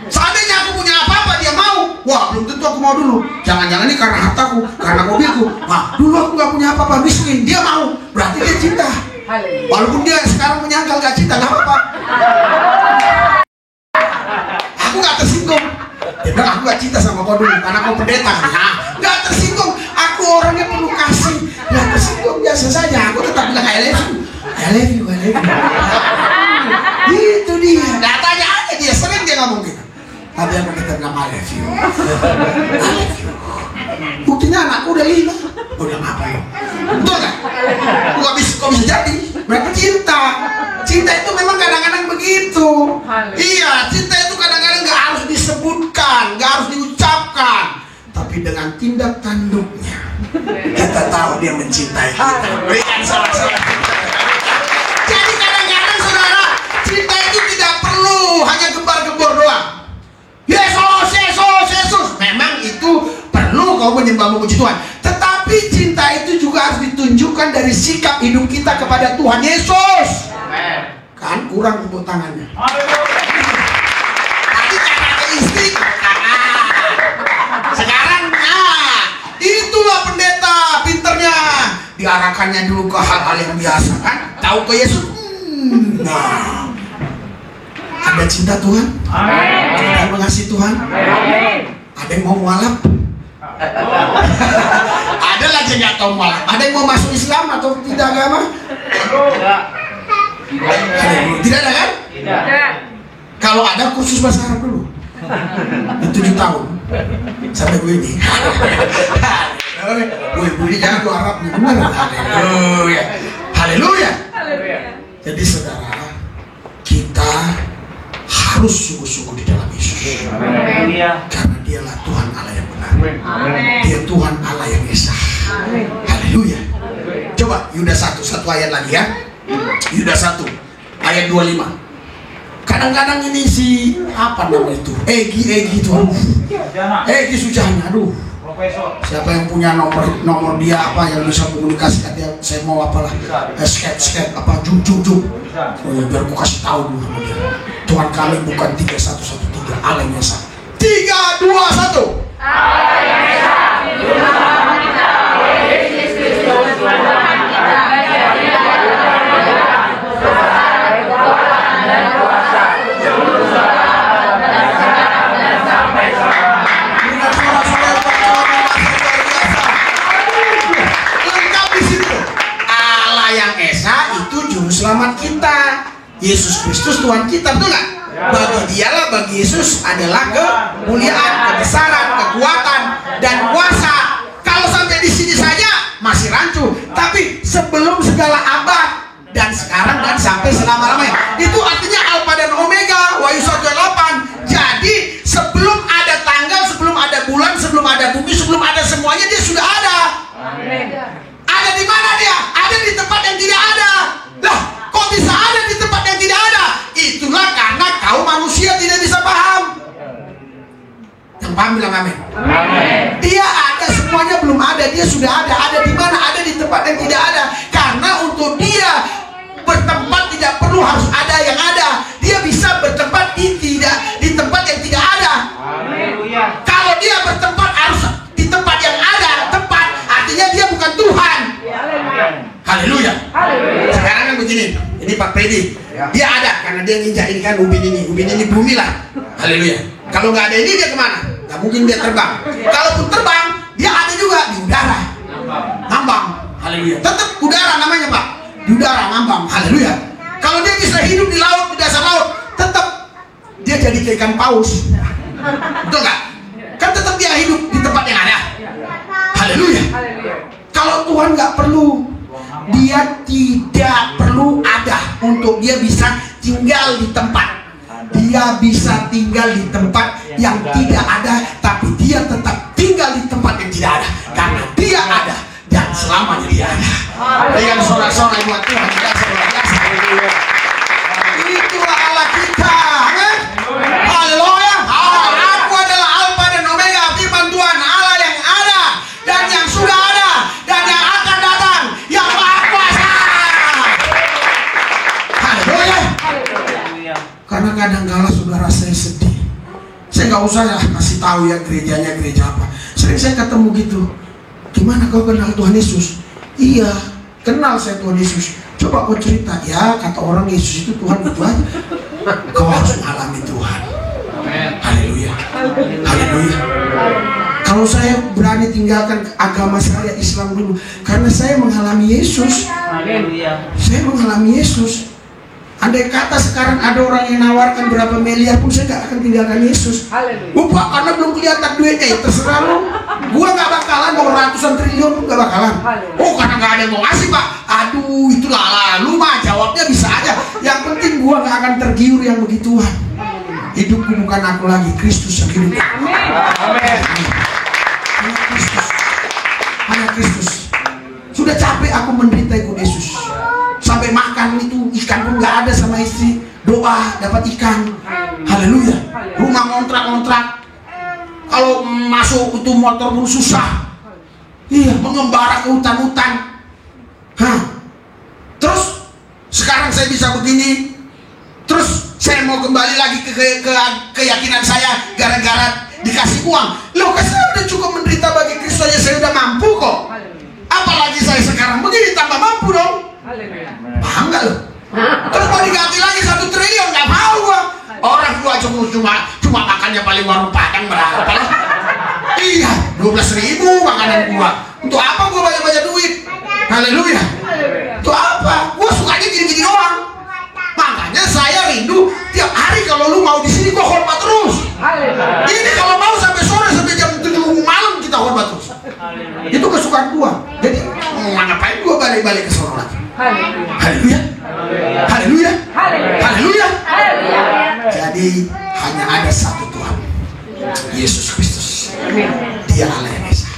Seandainya aku punya apa-apa, dia mau. Wah, belum tentu aku mau dulu. Jangan-jangan ini karena hartaku, karena mobilku. Nah, dulu aku nggak punya apa-apa, miskin. Dia mau, berarti dia cinta. Walaupun dia sekarang menyangkal gak cinta, nggak apa-apa. Aku nggak tersinggung. Dia bilang aku gak cinta sama kau dulu karena kau pendeta. Nah, gak tersinggung. Aku orangnya penuh kasih. Gak tersinggung, biasa saja. Aku tetap bilang I love you, I love you, I love you. Itu dia. Nah, tanya aja dia, sering dia ngomong gitu. Tapi aku tetap bilang I love you, I love you. Buktinya anakku udah 5. Udah ngapain? Betul gak? Kok bisa jadi? Mereka cinta. Cinta itu memang kadang-kadang begitu. Iya, cinta itu kadang-kadang gak harus disebutkan, gak harus diucapkan, tapi dengan tindak tanduknya kita tahu dia mencintai kita. Berikan salah-salah. Jadi kadang-kadang saudara, cinta itu tidak perlu hanya gembar-gembor doang. Yesus, Yesus, Yesus. Memang itu perlu kau menyembah memuji Tuhan. Tetapi cinta itu juga harus ditunjukkan dari sikap hidup kita kepada Tuhan Yesus. Kan kurang tepuk tangannya. Tapi karena ke istri, sekarang itulah pendeta pinternya. diarahkannya dulu ke hal-hal yang biasa kan, tahu ke Yesus. Nah, ada cinta Tuhan, ada mengasihi Tuhan, ada yang mau mualaf, ada lagi nggak tahu mualaf, ada yang mau masuk Islam atau tidak agama? Tidak ada kan? Kalau ada kursus bahasa Arab dulu 7 tahun sampai gue ini. Gue ini jago Arab nih, benar. Haleluya, haleluya. Jadi saudara, kita harus sungguh-sungguh di dalam Yesus, karena Dialah Tuhan Allah yang benar. Dia Tuhan Allah yang esa. Haleluya. Coba Yudas 1 ayat lagi ya. Yudas 1 ayat 25. Kadang-kadang ini si apa namanya itu, Egi itu, Egi Sujana, aduh. Siapa yang punya nomor dia apa yang bisa komunikasi dia, saya mau apalah, skate apa jum. Biar aku kasih tahu dulu sama dia. Tuhan kami bukan 3113, Allah yang esa. 3, 2, 1. Allah yang esa. Selamat kita, Yesus Kristus Tuhan kita, betul nggak? Bagi Dialah, bagi Yesus adalah kemuliaan, kebesaran, kekuatan, dan kuasa. Kalau sampai di sini saja masih rancu, tapi sebelum segala abad dan sekarang dan sampai selama-lamanya, itu artinya Alfa dan Omega, Wahyu 1:8. Jadi sebelum ada tanggal, sebelum ada bulan, sebelum ada bumi, sebelum ada semuanya, dia sudah ada. Ada di mana dia? Ada di tempat yang tidak ada. Lah, kok bisa ada di tempat yang tidak ada? Itulah karena kaum manusia tidak bisa paham. Yang paham bilang amin. Dia ada, semuanya belum ada, dia sudah ada. Ada di mana? Ada di tempat yang tidak ada. Karena untuk dia bertempat tidak perlu harus ada yang ada. Dia bisa bertempat di tempat yang tidak ada. Kalau dia bertempat harus di tempat yang ada, tempat artinya dia bukan Tuhan. Haleluya. Sekarang kan begini, ini Pak Freddy, dia ada karena dia nginjak ini kan ubin ini bumi lah. Haleluya. Kalau nggak ada ini dia kemana? Nggak mungkin dia terbang. Kalaupun terbang, dia ada juga di udara, ngambang. Haleluya. Tetap udara namanya Pak, di udara ngambang. Haleluya. Kalau dia bisa hidup di laut, di dasar laut, tetap dia jadi ikan paus. Betul nggak? Kan tetap dia hidup di tempat yang ada. Haleluya. Kalau Tuhan nggak perlu, dia tidak perlu ada untuk dia bisa tinggal di tempat. Dia bisa tinggal di tempat yang tidak ada, tapi dia tetap tinggal di tempat yang tidak ada karena dia ada dan selamanya dia ada. Dengan sorak-sorai buat Tuhan kita luar biasa. Itulah Allah kita. Haleluya. Aku adalah Alfa dan Omega, firman Tuhan Allah yang ada dan yang sudah ada dan yang akan datang, yang Maha Kuasa. Haleluya. Karena kadang-kala saudara saya sedih. Saya nggak usah kasih tahu ya gerejanya gereja apa. Sering saya ketemu gitu. Gimana kau kenal Tuhan Yesus? Iya, kenal saya Tuhan Yesus. Coba kau cerita. Ya, kata orang Yesus itu Tuhan itu aja. Kau harus mengalami Tuhan. Haleluya. Haleluya. Kalau saya berani tinggalkan agama saya Islam dulu, karena saya mengalami Yesus. Saya mengalami Yesus. Andai kata sekarang ada orang yang nawarkan berapa miliar pun saya gak akan tinggalkan Yesus. Pak, karena belum kelihatan duitnya, terserah lo. Gua gak bakalan mau ratusan triliun pun gak bakalan. Oh, karena gak ada yang mau ngasih Pak. Aduh, itulah lalu mah jawabnya bisa aja. Yang penting gua gak akan tergiur yang begituan. Hidupku bukan aku lagi, Kristus yang hidup. Amin. Hanya Kristus. Hanya Kristus. Sudah capek aku menderita ikut Yesus. Sampai makan itu ikan pun nggak ada sama istri, doa dapat ikan. Haleluya. Rumah ngontrak. Kalau masuk itu motor pun susah. Iya, mengembara ke hutan-hutan. Terus sekarang saya bisa begini. Terus saya mau kembali lagi ke keyakinan saya gara-gara dikasih uang. Loh, kan saya udah cukup menderita bagi Kristus aja, saya udah mampu kok. Apalagi saya sekarang begini. gua. Untuk apa gua banyak-banyak duit? Haleluya. Untuk apa? Gua sukanya gini-gini doang. Makanya saya rindu tiap hari kalau lu mau di sini gua hormat terus. Ini kalau mau sampai sore sampai jam 7 malam kita hormat terus. Itu kesukaan gua. Jadi ngapain gua balik-balik ke sana lagi? Haleluya. Haleluya. Haleluya. Jadi hanya ada satu Tuhan, Yesus Kristus. Dia Allah yang Esa.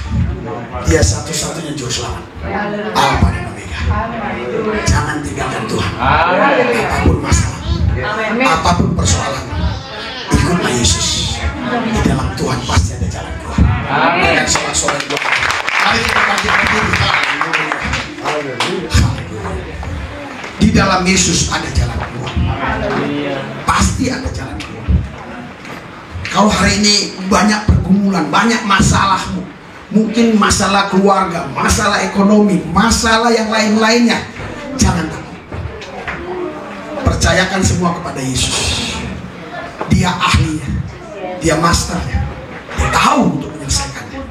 Dia satu-satunya juru selamat, Alfa dan Omega. Jangan tinggalkan Tuhan. Apapun masalah, apapun persoalan, ikutlah Yesus. Di dalam Tuhan pasti ada jalan keluar. Dan soal-soal Tuhan. Mari kita bangkit berdiri. Haleluya. Di dalam Yesus ada jalan keluar. Pasti ada jalan keluar. Kalau hari ini banyak pergumulan, banyak masalahmu, mungkin masalah keluarga, masalah ekonomi, masalah yang lain-lainnya, jangan takut. Percayakan semua kepada Yesus. Dia ahlinya, dia masternya, dia tahu untuk menyelesaikannya.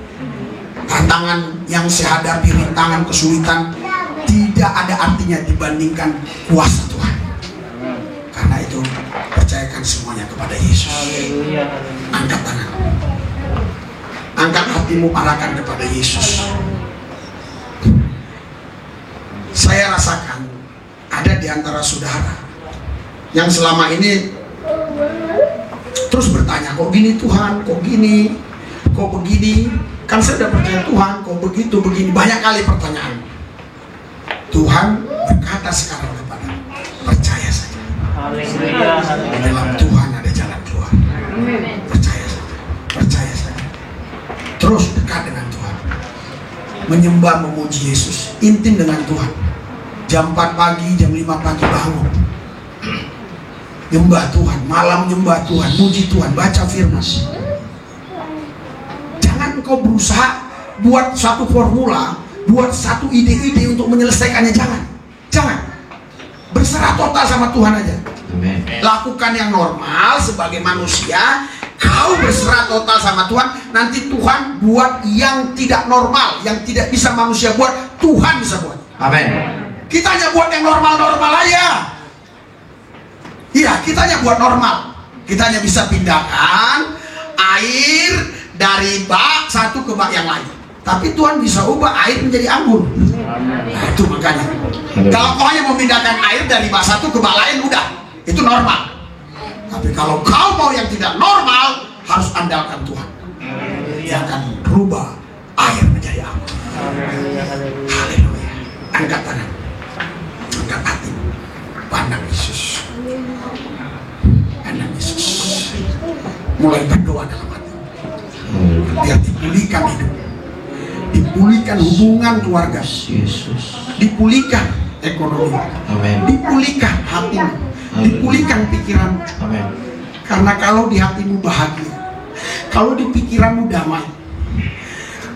Tantangan yang saya hadapi, rintangan, kesulitan, tidak ada artinya dibandingkan kuasa Tuhan. Karena itu percayakan semuanya kepada Yesus. Angkat tangan, angkat hatimu, arahkan kepada Yesus. Saya rasakan ada di antara saudara yang selama ini terus bertanya, kok gini Tuhan, kok gini, kok begini. Kan saya sudah percaya Tuhan, kok begitu, begini. Banyak kali pertanyaan. Tuhan berkata sekarang kepada, percaya saja. Di dalam Tuhan ada jalan keluar. Percaya saja, percaya saja. Terus dekat dengan Tuhan, menyembah, memuji Yesus, intim dengan Tuhan. Jam 4 pagi, jam 5 pagi bangun, nyembah Tuhan, malam nyembah Tuhan, muji Tuhan, baca firman. Jangan kau berusaha buat satu formula, buat satu ide-ide untuk menyelesaikannya. Jangan. Berserah total sama Tuhan aja. Amen. Lakukan yang normal sebagai manusia. Kau berserah total sama Tuhan. Nanti Tuhan buat yang tidak normal, yang tidak bisa manusia buat, Tuhan bisa buat. Amen. Kita hanya buat yang normal-normal aja. Iya, kita hanya buat normal. Kita hanya bisa pindahkan air dari bak satu ke bak yang lain. Tapi Tuhan bisa ubah air menjadi anggur. Nah, itu makanya. Kalau kau hanya memindahkan air dari bak satu ke bak lain, udah, itu normal. Tapi kalau kau mau yang tidak normal, harus andalkan Tuhan. Dia akan berubah air menjadi anggur. Haleluya. Angkat tangan, angkat hati, pandang Yesus, pandang Yesus. Mulai berdoa dalam hati. Biar dipulihkan hidup, dipulihkan hubungan keluarga, dipulihkan ekonomi, dipulihkan hatimu, dipulihkan pikiran. Karena kalau di hatimu bahagia, kalau di pikiranmu damai,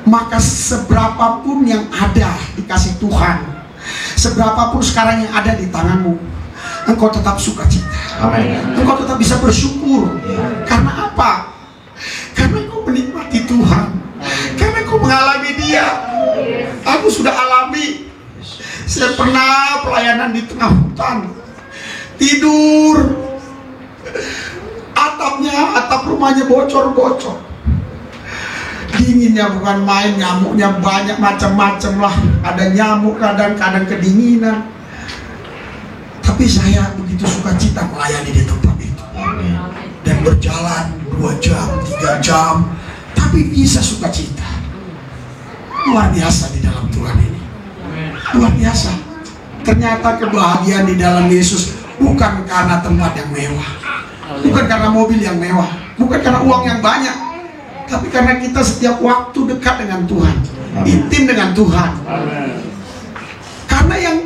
maka seberapapun yang ada dikasih Tuhan, seberapapun sekarang yang ada di tanganmu, engkau tetap sukacita. Engkau tetap bisa bersyukur. Karena apa? Karena engkau menikmati Tuhan, karena engkau mengalami Dia. Aku sudah alami. Saya pernah pelayanan di tengah hutan, tidur, atap rumahnya bocor-bocor, dinginnya bukan main, nyamuknya banyak macam-macam lah. Ada nyamuk, kadang-kadang kedinginan. Tapi saya begitu sukacita melayani di tempat itu. Dan berjalan 2 jam, 3 jam, tapi bisa sukacita. Luar biasa di dalam Tuhan ini. Luar biasa. Ternyata kebahagiaan di dalam Yesus bukan karena tempat yang mewah, bukan karena mobil yang mewah, bukan karena uang yang banyak, tapi karena kita setiap waktu dekat dengan Tuhan, intim dengan Tuhan. Karena yang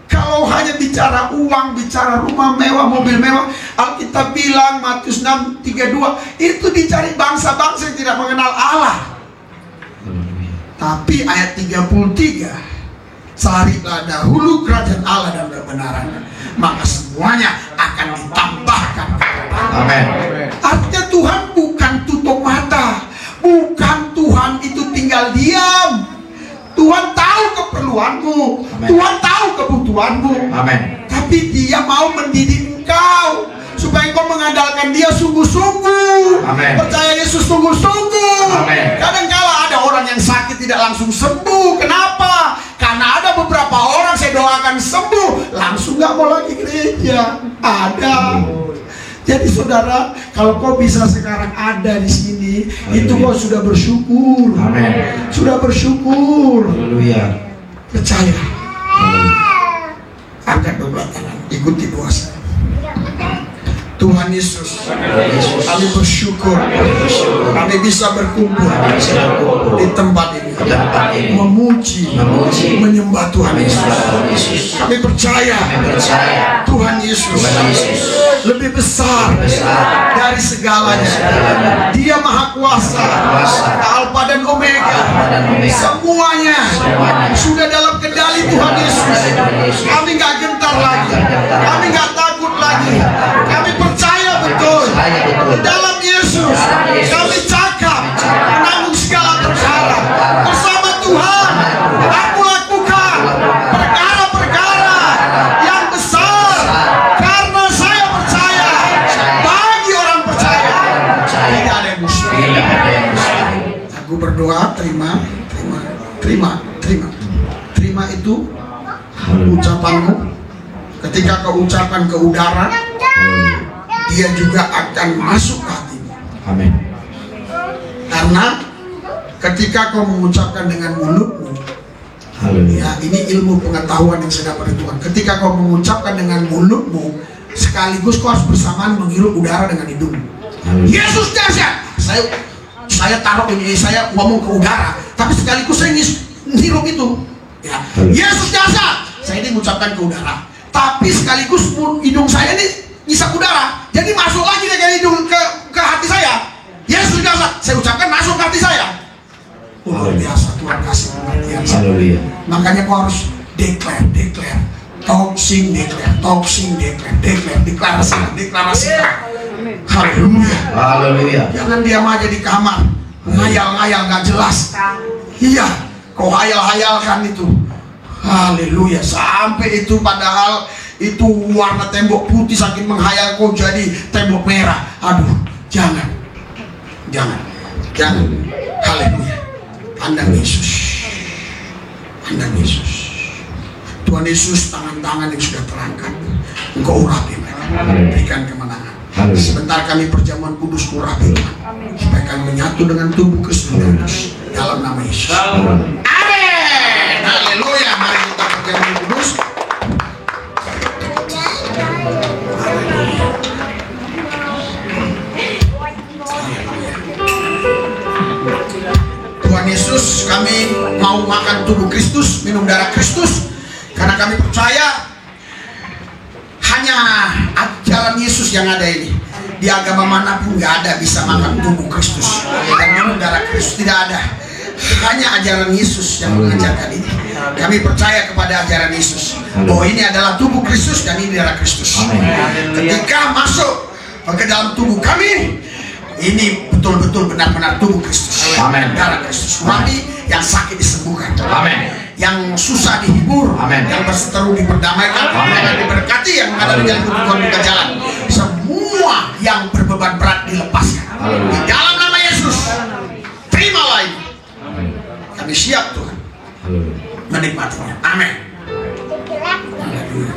kalau hanya bicara uang, bicara rumah mewah, mobil mewah, Alkitab bilang Matius 6:32, itu dicari bangsa-bangsa yang tidak mengenal Allah. Tapi ayat 33, carilah dahulu kerajaan Allah dan kebenarannya, maka semuanya akan ditambahkan. Amin. Artinya Tuhan bukan tutup mata, bukan Tuhan itu tinggal diam. Amen. Tuhan tahu kebutuhanmu. Amin. Tapi Dia mau mendidik engkau supaya engkau mengandalkan Dia sungguh-sungguh. Amin. Percaya Yesus sungguh-sungguh. Amin. Kadang-kala ada orang yang sakit tidak langsung sembuh. Kenapa? Karena ada beberapa orang saya doakan sembuh, langsung nggak mau lagi gereja. Ada. Jadi saudara, kalau kau bisa sekarang ada di sini, itu kau sudah bersyukur. Amin. Sudah bersyukur. Haleluya. Percaya. Angkat kedua tangan, ikuti doa saya. Tuhan Yesus, kami bersyukur, kami bisa berkumpul di tempat ini, memuji, menyembah Tuhan Yesus. Kami percaya Tuhan Yesus lebih besar dari segalanya. Dia Maha Kuasa, Alfa dan Omega, semuanya sudah dalam kendali Tuhan Yesus. Kami nggak gentar lagi, kami nggak takut lagi, kami percaya betul di dalam Yesus. Kami cakap menanggung segala perkara bersama Tuhan. Aku lakukan perkara-perkara yang besar karena saya percaya. Bagi orang percaya tidak ada yang mustahil. Aku berdoa, terima itu ucapanmu. Ketika kau ucapkan ke udara, dia juga akan masuk ke hatimu. Amin. Karena ketika kau mengucapkan dengan mulutmu, Haleluya. ya ini ilmu pengetahuan yang saya dapat dari Tuhan. Ketika kau mengucapkan dengan mulutmu, sekaligus kau harus bersamaan menghirup udara dengan hidungmu. Haleluya. Yesus dahsyat. Saya taruh ini, saya ngomong ke udara, tapi sekaligus saya ngirup itu. Ya. Yesus dahsyat. Saya ini mengucapkan ke udara, tapi sekaligus hidung saya ini ngisap udara, jadi masuk lagi dengan hidung ke hati saya. Yesus dahsyat. Saya ucapkan masuk ke hati saya. Luar biasa, Tuhan kasih pengertian. Haleluya. Makanya kau harus declare, talk, sing, deklarasikan. Haleluya. Haleluya. Jangan diam aja di kamar, ngayal-ngayal gak jelas. Iya, kau hayal-hayalkan itu. Haleluya. Sampai itu padahal itu warna tembok putih, saking menghayal kau jadi tembok merah. Aduh, jangan. Haleluya. Pandang Yesus. Tuhan Yesus, tangan-tangan yang sudah terangkat, Engkau urapi mereka, berikan kemenangan. Sebentar kami perjamuan kudus, urapi Tuhan, supaya kami menyatu dengan tubuh Kristus dalam nama Yesus. Amin. Haleluya. Mari kita perjamuan kudus. Tuhan Yesus, kami mau makan tubuh Kristus, minum darah Kristus, karena kami percaya hanya ajaran Yesus yang ada ini. Di agama manapun nggak ada bisa makan tubuh Kristus dan minum darah Kristus, tidak ada. Hanya ajaran Yesus yang mengajarkan ini. Kami percaya kepada ajaran Yesus bahwa ini adalah tubuh Kristus dan ini darah Kristus. Ketika masuk ke dalam tubuh kami, ini betul-betul benar-benar tubuh Kristus. Amin. Darah Kristus. Mati yang sakit disembuhkan. Amin. Yang susah dihibur. Amin. Yang berseteru diperdamaikan. Amin. Yang diberkati, yang ada di jalan Tuhan buka jalan. Semua yang berbeban berat dilepaskan. Haleluya. Di dalam nama Yesus. Terimalah ini. Amin. Kami siap Tuhan Haleluya. menikmatinya. Amin. Haleluya.